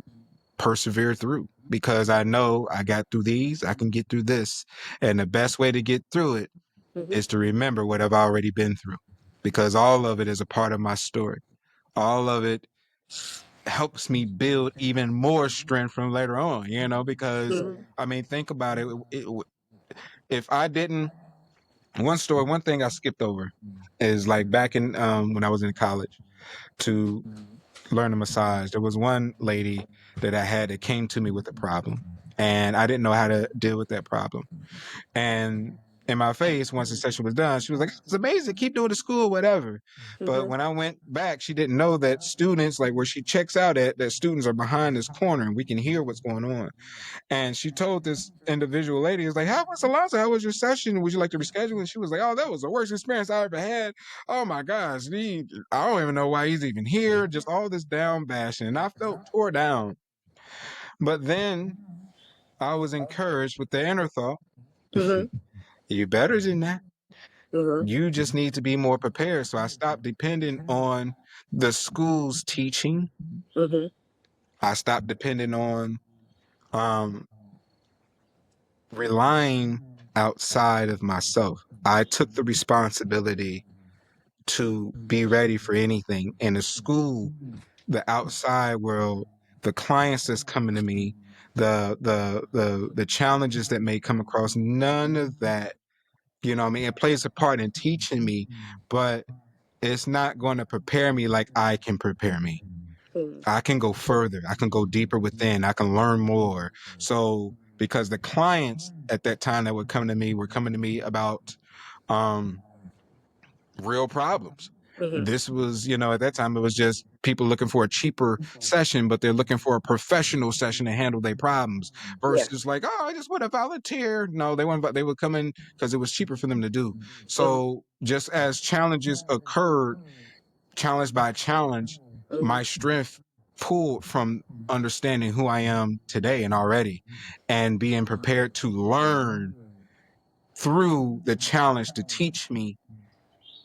persevere through, because I know I got through these, I can get through this. And the best way to get through it Mm-hmm. is to remember what I've already been through, because all of it is a part of my story. All of it helps me build even more strength from later on, because Mm-hmm. I mean, think about it. If I didn't, one thing I skipped over is like back in, when I was in college to learn a massage, there was one lady that I had that came to me with a problem, and I didn't know how to deal with that problem. And in my face, once the session was done, she was like, "It's amazing. Keep doing the school, whatever." But Mm-hmm. when I went back, she didn't know that students, like where she checks out at, that students are behind this corner and we can hear what's going on. And she told this individual lady, "Is like, how was Alonzo? How was your session? Would you like to reschedule?" And she was like, "Oh, that was the worst experience I ever had. Oh my gosh, I don't even know why he's even here." Just all this down bashing. And I felt tore down. But then I was encouraged with the inner thought, Mm-hmm. you better than that. Mm-hmm. You just need to be more prepared. So I stopped depending on the school's teaching. Mm-hmm. I stopped depending on um, relying outside of myself. I took the responsibility to be ready for anything. In the school, the outside world, the clients that's coming to me, the challenges that may come across, none of that, I mean, it plays a part in teaching me, but it's not going to prepare me like I can prepare me. Mm-hmm. I can go further. I can go deeper within. I can learn more. So because the clients at that time that were coming to me were coming to me about um real problems. Mm-hmm. This was, at that time it was just people looking for a cheaper session, but they're looking for a professional session to handle their problems Yeah. versus like, oh, I just want to volunteer. No, they weren't, but they would come in because it was cheaper for them to do. Mm-hmm. So just as challenges occurred, challenge by challenge, my strength pulled from understanding who I am today and already and being prepared to learn through the challenge to teach me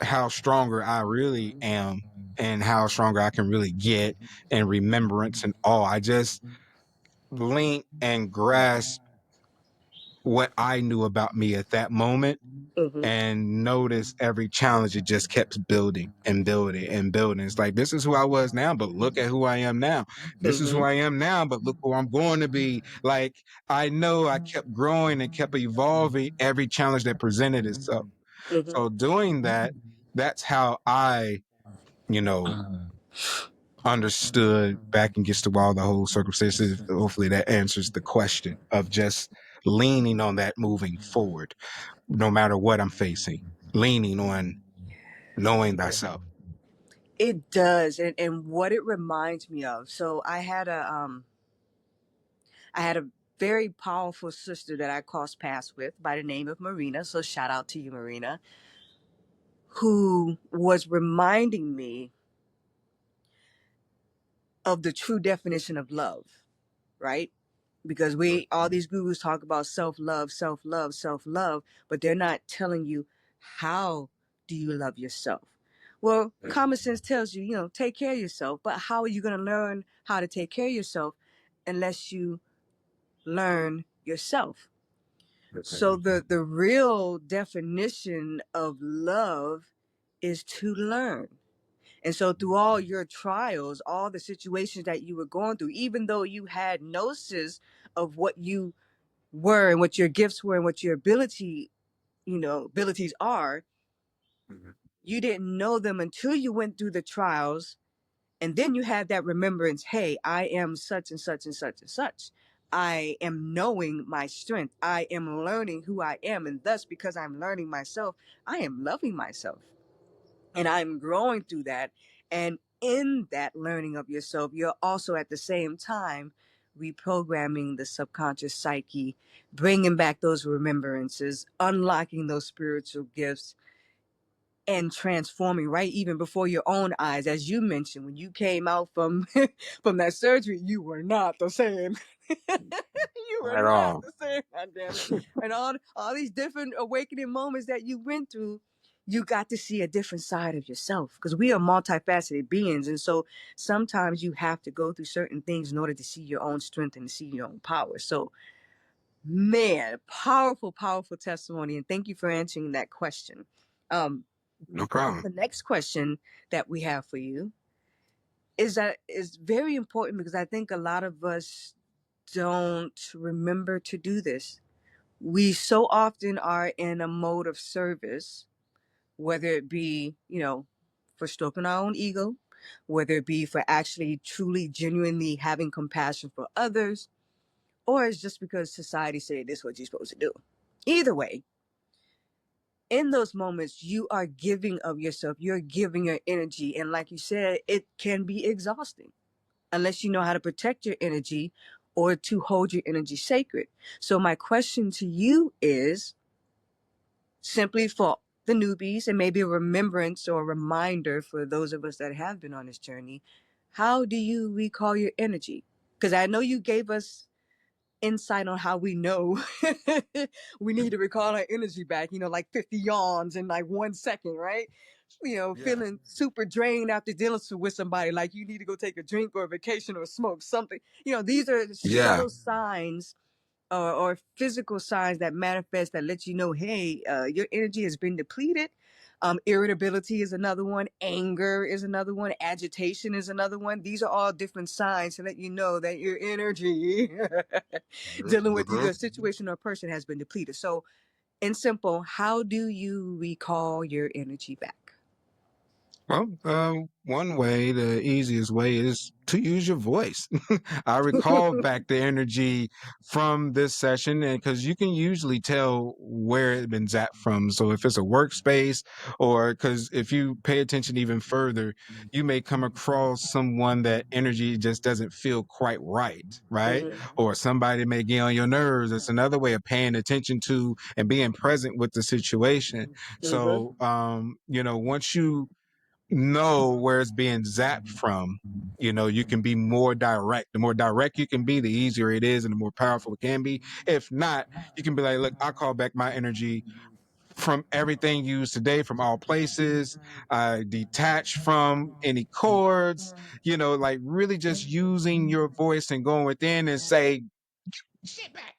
how stronger I really am and how stronger I can really get and remembrance and all. I just link and grasp what I knew about me at that moment Mm-hmm. and notice every challenge it just kept building and building and building. It's like this is who I was now, but look at who I am now. This is who Mm-hmm. I am now, but look who I'm going to be. Like I know I kept growing and kept evolving every challenge that presented itself. Mm-hmm. So doing that, that's how I, you know, understood back and gets to all the whole circumstances. Hopefully that answers the question of just leaning on that moving forward, no matter what I'm facing, leaning on knowing thyself. It does, and what it reminds me of. So I had a very powerful sister that I crossed paths with by the name of Marina. So shout out to you, Marina, who was reminding me of the true definition of love, right? Because we all these gurus talk about self-love, self-love, self-love, but they're not telling you how do you love yourself. Well, common sense tells you, take care of yourself, but how are you going to learn how to take care of yourself unless you learn yourself? So the real definition of love is to learn. And so through all your trials, all the situations that you were going through, even though you had gnosis of what you were and what your gifts were and what your abilities are, you didn't know them until you went through the trials. And then you have that remembrance, hey, I am such and such and such and such. I am knowing my strength. I am learning who I am. And thus, because I'm learning myself, I am loving myself. And I'm growing through that. And in that learning of yourself, you're also at the same time reprogramming the subconscious psyche, bringing back those remembrances, unlocking those spiritual gifts, and transforming right even before your own eyes. As you mentioned, when you came out from from that surgery, you were not the same. You were At not all. the same. God damn it. And all these different awakening moments that you went through, you got to see a different side of yourself, because we are multifaceted beings. And so sometimes you have to go through certain things in order to see your own strength and to see your own power. So man, powerful, powerful testimony. And thank you for answering that question. um No problem. the next question that we have for you is very important, because I think a lot of us don't remember to do this. We so often are in a mode of service, whether it be, for stroking our own ego, whether it be for actually truly genuinely having compassion for others, or it's just because society said this is what you're supposed to do. Either way, in those moments, you are giving of yourself, you're giving your energy. And like you said, it can be exhausting unless you know how to protect your energy or to hold your energy sacred. So, my question to you is simply for the newbies, and maybe a remembrance or a reminder for those of us that have been on this journey: how do you recall your energy? Because I know you gave us insight on how we know we need to recall our energy back, like 50 yawns in like 1 second, right? Yeah. Feeling super drained after dealing with somebody, like you need to go take a drink or a vacation or smoke something. These are Yeah. subtle signs, or physical signs that manifest, that let you know, hey, your energy has been depleted. Irritability is another one. Anger is another one. Agitation is another one. These are all different signs to let you know that your energy dealing with Mm-hmm. either a situation or a person has been depleted. So, in simple, how do you recall your energy back? Well, one way, the easiest way is to use your voice. I recall back the energy from this session, and because you can usually tell where it's been zapped from. So if it's a workspace, or because if you pay attention even further, you may come across someone that energy just doesn't feel quite right, right? Mm-hmm. Or somebody may get on your nerves. It's another way of paying attention to and being present with the situation. Mm-hmm. So, once you know where it's being zapped from, you can be more direct. The more direct you can be, the easier it is and the more powerful it can be. If not, you can be like, look, I call back my energy from everything used today from all places. I detach from any chords, like really just using your voice and going within and say, shit back.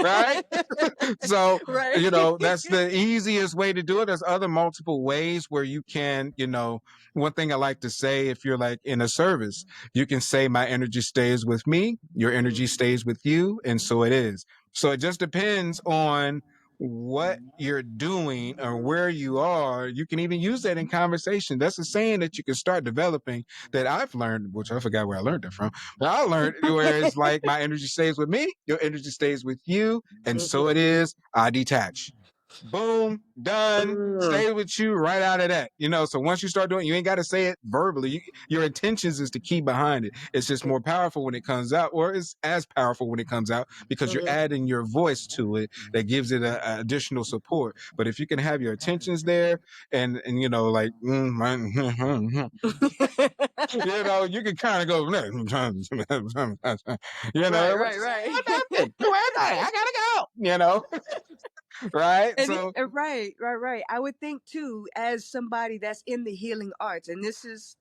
Right? So, Right. that's the easiest way to do it. There's other multiple ways where you can, one thing I like to say, if you're like in a service, you can say, my energy stays with me, your energy stays with you. And so it is. So it just depends on what you're doing or where you are. You can even use that in conversation. That's a saying that you can start developing that I've learned, which I forgot where I learned it from. But I learned where it's like, my energy stays with me, your energy stays with you, and so it Mm-hmm. is. I detach. Boom, done. Mm. Stay with you right out of that. So once you start doing, you ain't got to say it verbally. Your intentions is the key behind it. It's just more powerful when it comes out, or it's as powerful when it comes out because you're Mm-hmm. adding your voice to it that gives it a additional support. But if you can have your intentions there, and like, you can kind of go, Right, right, what's right. what happened? Where am I gotta go. Right? And So right, right, right. I would think too, as somebody that's in the healing arts, and this is,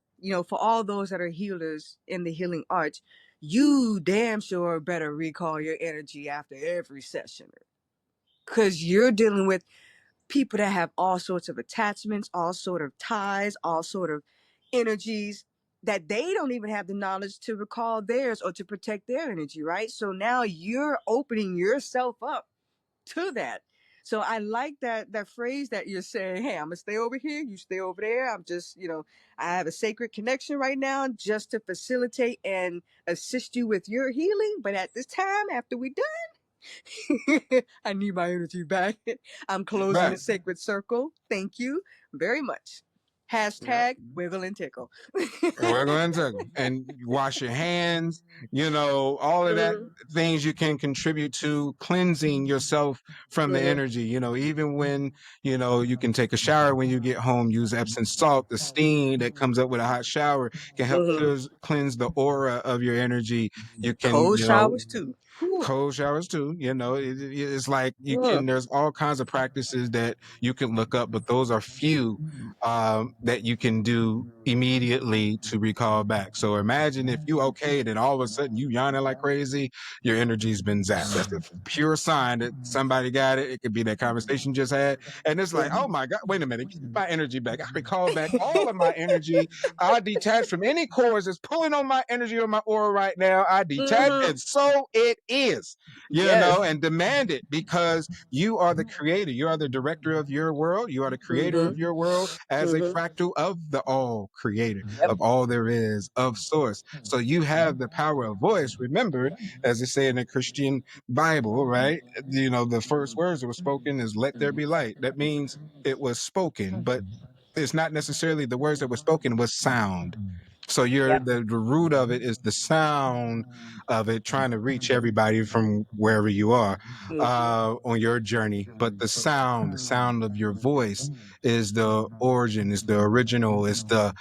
for all those that are healers in the healing arts, you damn sure better recall your energy after every session. Because you're dealing with people that have all sorts of attachments, all sort of ties, all sort of energies that they don't even have the knowledge to recall theirs or to protect their energy, right? So now you're opening yourself up to that. So I like that phrase that you're saying, hey, I'm gonna stay over here, you stay over there. I'm just, I have a sacred connection right now just to facilitate and assist you with your healing. But at this time, after we done, I need my energy back. I'm closing the right. sacred circle. Thank you very much. Yeah. Hashtag wiggle and tickle. We're going to and wash your hands, all of that Mhm, things you can contribute to cleansing yourself from the mhm, energy. Even when, you can take a shower when you get home, use Epsom salt, the steam that comes up with a hot shower can help mhm. cleanse the aura of your energy. You can, Cold showers too. Whew. cold showers too. It's like there's all kinds of practices that you can look up, but those are few that you can do immediately to recall back. So imagine if you okay, then all of a sudden you yawning like crazy, your energy's been zapped. That's a pure sign that somebody got it. It could be that conversation just had. And it's like, oh my God, wait a minute, give my energy back. I recall back all of my energy. I detach from any cords that's pulling on my energy or my aura right now. I detach, Mm-hmm. and so it is, Yes. and demand it because you are the creator. You are the director of your world. You are the creator Mm-hmm. of your world as a Mm-hmm. fractal of the all creator, Yep. of all there is, of source. So you have the power of voice. Remember, as they say in the Christian Bible, right? The first words that were spoken is let there be light. That means it was spoken, but it's not necessarily the words that were spoken was sound. So Yep. the root of it is the sound of it trying to reach everybody from wherever you are Mm-hmm. on your journey. But the sound of your voice is the origin, is the original, is the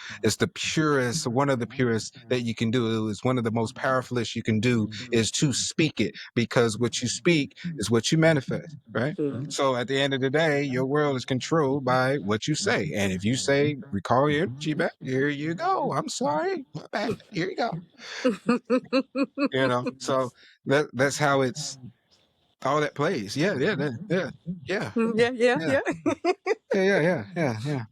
purest, one of the purest that you can do. It is one of the most powerfulest you can do is to speak it because what you speak is what you manifest, right? Mm-hmm. So at the end of the day, your world is controlled by what you say. And if you say, recall your energy back, here you go. I'm sorry. My bad. Here you go. So that's how it's all that plays. Yeah, yeah, yeah, yeah, Yeah, yeah, yeah, yeah. yeah, yeah, yeah, yeah, yeah.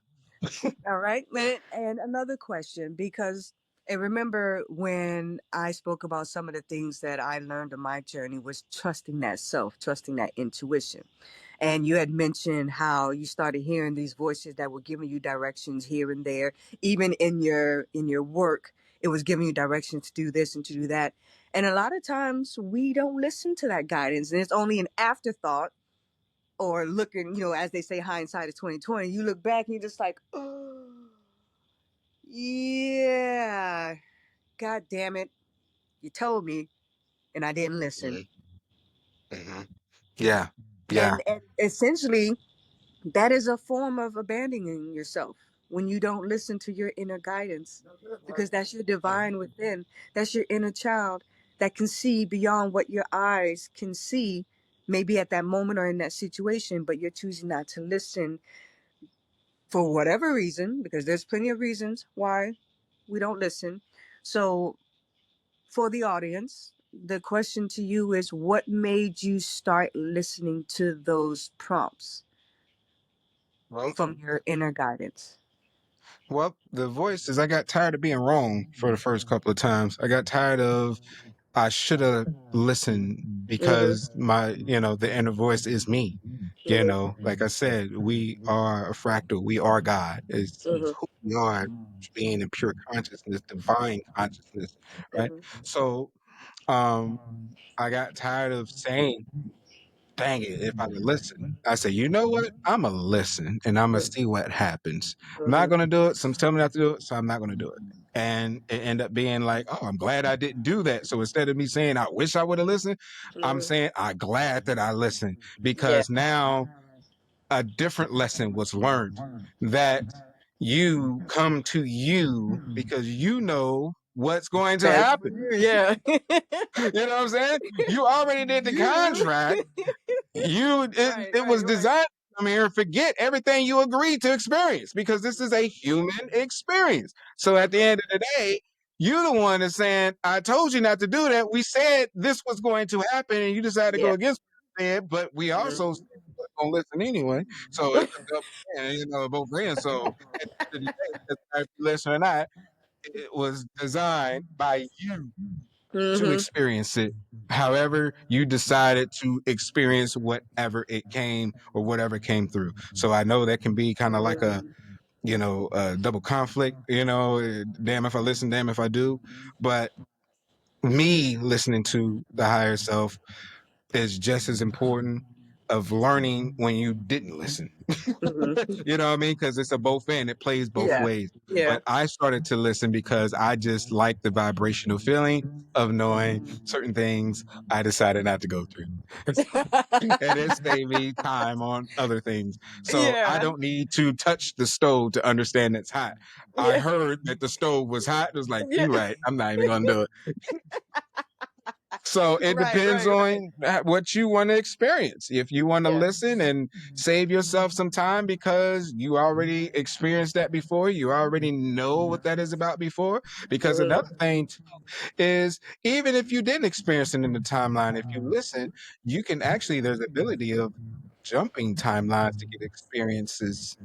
All right. And another question, because and remember when I spoke about some of the things that I learned on my journey was trusting that self, trusting that intuition. And you had mentioned how you started hearing these voices that were giving you directions here and there, even in your work. It was giving you directions to do this and to do that. And a lot of times we don't listen to that guidance, and it's only an afterthought, or looking, as they say, hindsight is 2020. You look back and you're just like, oh, yeah, God damn it, you told me, and I didn't listen. Mm-hmm. Yeah. Yeah. And essentially, that is a form of abandoning yourself when you don't listen to your inner guidance, because that's your divine within. That's your inner child that can see beyond what your eyes can see, maybe at that moment or in that situation, but you're choosing not to listen for whatever reason, because there's plenty of reasons why we don't listen. So, for the audience, the question to you is, what made you start listening to those prompts Well, from your inner guidance? well, the voice is I got tired of being wrong for the first couple of times. I got tired of I should have listened because Mm-hmm. the inner voice is me. Like I said, we are a fractal. We are God. It's Mm-hmm. who we are, being in pure consciousness, divine consciousness, right? Mm-hmm. So, um, I got tired of saying, dang it, if I listen. I say, you know what? I'm going to listen and I'm going to see what happens. I'm not Mm-hmm. going to do it. Someone's telling me not to do it, so I'm not going to do it. And it ended up being like, oh, I'm glad I didn't do that. So instead of me saying, I wish I would have listened, I'm Mm-hmm. saying, I'm glad that I listened Yeah. because now a different lesson was learned that you come to you because you know what's going to Best for happen. you. Yeah. You know what I'm saying? You already did the You. contract. Right. It Right. was Right. designed to come here and forget everything you agreed to experience because this is a human experience. So at the Mm-hmm. end of the day, you're the one that's saying, I told you not to do that. We said this was going to happen and you decided to go Yeah. against what we said, but we also Mm-hmm. said you weren't going to listen anyway. So it's a double win, both ends. So at the end of the day, if you listen or not, it was designed by you to Mm-hmm. experience it however you decided to experience whatever it came or whatever came through. So I know that can be kind of like a double conflict, damn if I listen, damn if I do. But me listening to the higher self is just as important of learning when you didn't listen. Mm-hmm. You know what I mean? Because it's a both end. It plays both Yeah. ways. Yeah. But I started to listen because I just like the vibrational feeling of knowing certain things I decided not to go through. And it saved me time on other things. So I Yeah. don't need to touch the stove to understand it's hot. I Yeah. heard that the stove was hot. It was like, Yeah. you're right. I'm not even going to do it. So it Right. depends Right. Right. on what you want to experience. If you want to Yeah. listen and save yourself some time because you already experienced that before, you already know what that is about before. Because another Mm-hmm. thing is, even if you didn't experience it in the timeline, if you listen, you can actually, there's ability of jumping timelines to get experiences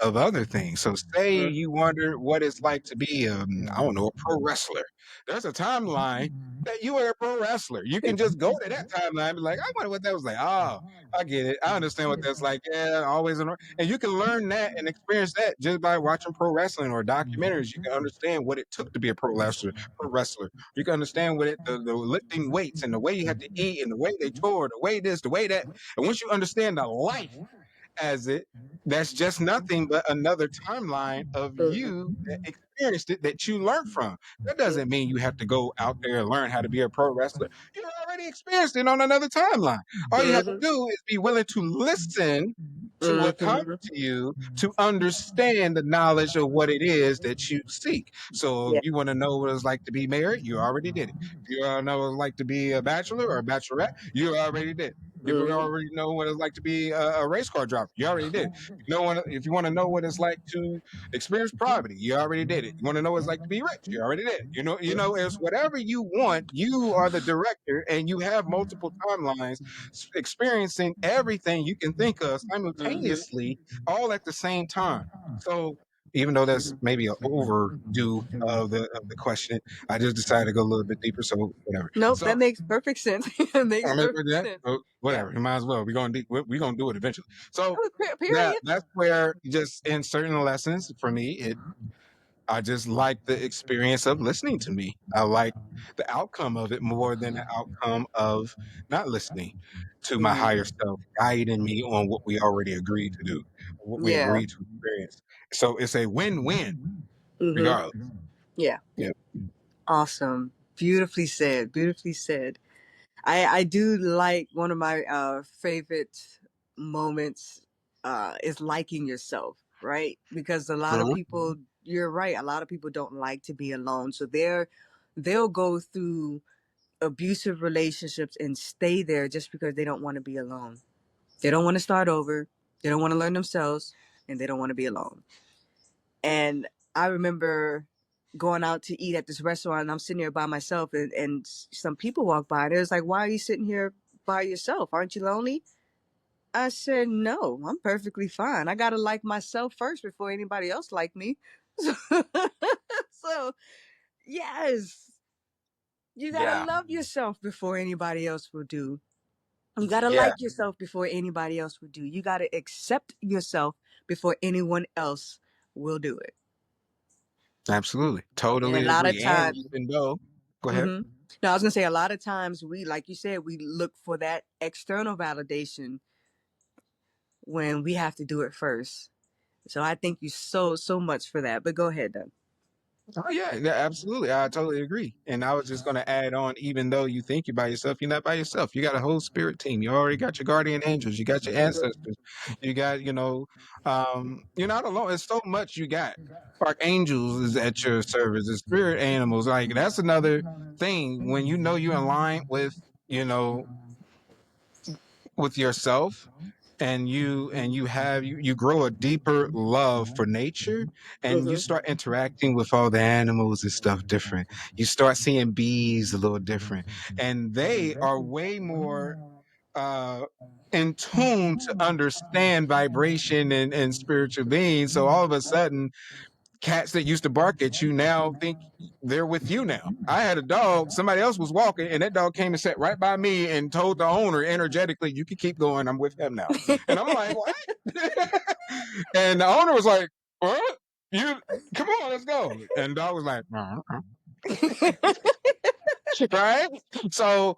of other things. So say you wonder what it's like to be, I don't know, a pro wrestler. There's a timeline that you were a pro wrestler. You can just go to that timeline and be like, I wonder what that was like. Oh, I get it. I understand what that's like. Yeah, always. And you can learn that and experience that just by watching pro wrestling or documentaries. You can understand what it took to be a pro wrestler. Pro wrestler. You can understand what the lifting weights and the way you had to eat and the way they tore, the way this, the way that. And once you understand the life as it, that's just nothing but another timeline of Mm-hmm. you that experienced it that you learned from. That doesn't mean you have to go out there and learn how to be a pro wrestler. You already experienced it on another timeline. All you have to Mm-hmm. do is be willing to listen to what comes Mm-hmm. to you to understand the knowledge of what it is that you seek. So if Yeah. you want to know what it's like to be married, you already did it. If you want to know what it's like to be a bachelor or a bachelorette, you already did. If you Mm-hmm. already know what it's like to be a race car driver, you already did. If you want to know what it's like to experience poverty, you already did it. You want to know what it's like to be rich, you already did it. It's whatever you want. You are the director, and you have multiple timelines, experiencing everything you can think of Mm-hmm. simultaneously, all at the same time. So even though that's maybe an overdue of the question. I just decided to go a little bit deeper, so whatever. Nope, So that makes perfect sense. It makes I mean, perfect that, sense. Yeah. whatever. You might as well. We're gonna do it eventually. So Oh, period. that's where just in certain lessons for me, I just like the experience of listening to me. I like the outcome of it more than the outcome of not listening to my higher Mm, self, guiding me on what we already agreed to do, what we yeah. agreed to experience. So it's a win-win Mm-hmm. regardless. Yeah. Yeah. Awesome. Beautifully said. Beautifully said. I do like one of my favorite moments is liking yourself, right? Because a lot of Mhm. people, you're right, a lot of people don't like to be alone. So they'll go through abusive relationships and stay there just because they don't want to be alone. They don't want to start over. They don't want to learn themselves, and they don't want to be alone. And I remember going out to eat at this restaurant, and I'm sitting there by myself, and some people walk by, and it was like, "Why are you sitting here by yourself? Aren't you lonely?" I said, "No, I'm perfectly fine. I gotta like myself first before anybody else like me." So, so yes, you gotta Yeah. love yourself before anybody else will do. You gotta Yeah. like yourself before anybody else will do. You gotta accept yourself before anyone else will do it. Absolutely. And a Totally lot of agree. And times, even though, go ahead. hmm no, I was gonna say a lot of times we, like you said, we look for that external validation when we have to do it first. So I thank you so much for that. But go ahead, then. Oh yeah, yeah, absolutely. I totally agree. And I was just going to add on, even though you think you're by yourself, you're not by yourself. You got a whole spirit team. You already got your guardian angels. You got your ancestors. You got, you're not alone. It's so much you got. Archangels is at your service. The spirit animals, like that's another thing. When you know you're in line you know, with yourself and you grow a deeper love for nature and you Mm-hmm. start interacting with all the animals and stuff different. You start seeing bees a little different, and they are way more uh in tune to understand vibration and spiritual beings. So all of a sudden cats that used to bark at you now think they're with you now. I had a dog, somebody else was walking, and that dog came and sat right by me and told the owner energetically, "You can keep going. I'm with him now." And I'm like, "What?" And the owner was like, "What? You come on, let's go." And the dog was like, right? So,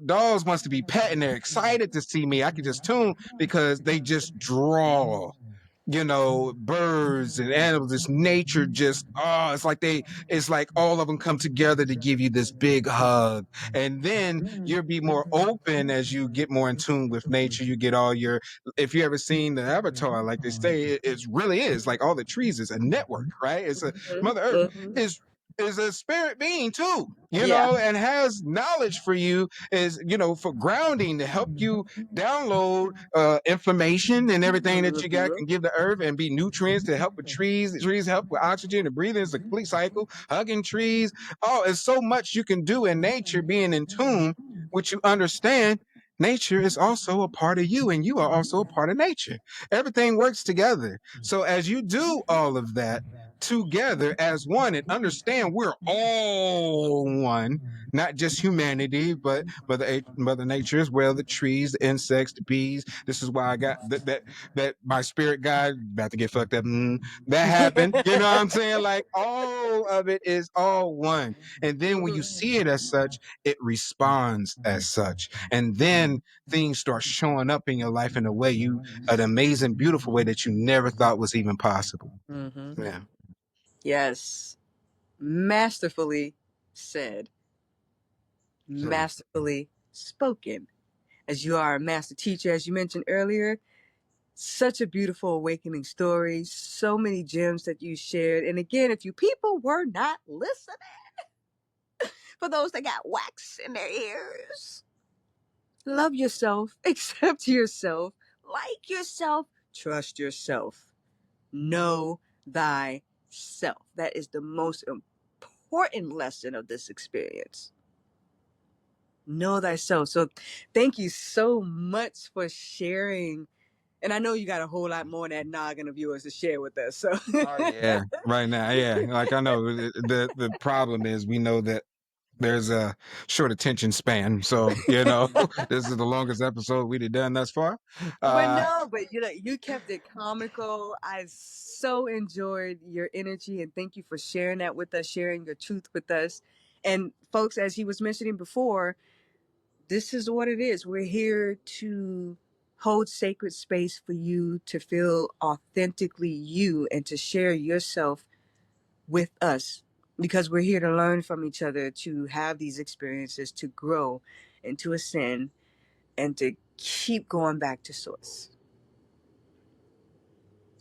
dogs wants to be pet and they're excited to see me. I can just tune because they just draw birds and animals, this nature just, it's like all of them come together to give you this big hug. And then you'll be more open as you get more in tune with nature. You get if you ever seen the Avatar, like they say, it really is like all the trees is a network, right? It's a Mother Earth Mm-hmm. is a spirit being too, Yeah. and has knowledge for you, is, for grounding to help you download information and everything that you got Mm-hmm. can give the earth and be nutrients to help with trees. Trees help with oxygen and breathing. It's a complete cycle. Hugging trees. Oh, it's so much you can do in nature, being in tune, which you understand. Nature is also a part of you, and you are also a part of nature. Everything works together. So as you do all of that together as one and understand we're all one, not just humanity, but Mother Nature as well, the trees, the insects, the bees. This is why I got that my spirit guide about to get fucked up. That happened. You know what I'm saying? Like all of it is all one. And then when you Mm-hmm. see it as such, it responds as such. And then things start showing up in your life in a way an amazing, beautiful way that you never thought was even possible. Mm-hmm. Yeah. Yes. Masterfully said. Absolutely. Masterfully spoken. As you are a master teacher, as you mentioned earlier, such a beautiful awakening story. So many gems that you shared. And again, if you people were not listening, for those that got wax in their ears, love yourself, accept yourself, like yourself, trust yourself, know thyself. That is the most important lesson of this experience. Know thyself. So, thank you so much for sharing And I know you got a whole lot more in that noggin of yours to share with us. So Oh yeah, right now, yeah. Like I know the problem is we know that there's a short attention span, so this is the longest episode we've done thus far. But Uh, no, but you kept it comical. I so enjoyed your energy and thank you for sharing that with us, sharing your truth with us. And folks, as he was mentioning before, this is what it is. We're here to hold sacred space for you to feel authentically you and to share yourself with us because we're here to learn from each other, to have these experiences, to grow and to ascend and to keep going back to source.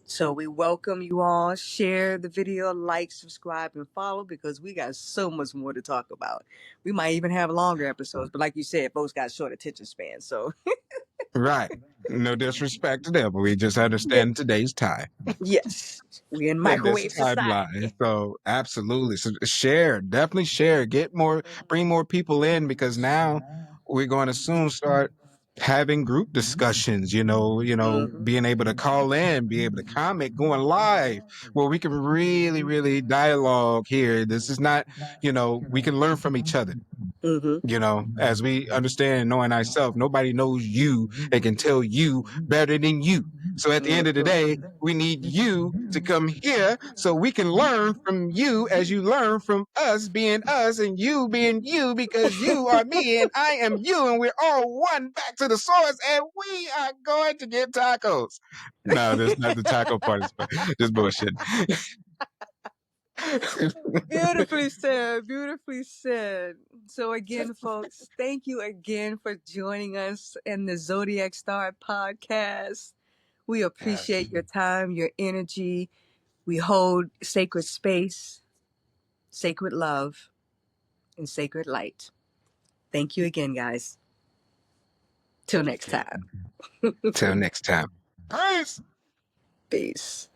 So we welcome you all. Share the video, like, subscribe, and follow because we got so much more to talk about. We might even have longer episodes, but like you said, folks got short attention spans. So right. No disrespect to them, but we just yeah. understand today's time. Yes, we're in This microwave timeline. society. So absolutely. So share, definitely share. Get more, bring more people in because now we're going to soon start having group discussions, Hmm. being able to call in, be able to comment, going live, where we can really, really dialogue here. This is not, we can learn from each other. Hmm. As we understand knowing ourselves, nobody knows you and can tell you better than you. So at the end of the day, we need you to come here so we can learn from you as you learn from us being us and you being you because you are me and I am you and we're all one back to the source and we are going to get tacos. No, that's not the taco part. It's just bullshit. Beautifully said. Beautifully said. So, again, folks, thank you again for joining us in the Zodiac Star podcast. We Yes. appreciate your time, your energy. We hold sacred space, sacred love, and sacred light. Thank you again, guys. Till next Okay. time. Till next time. Peace. Peace.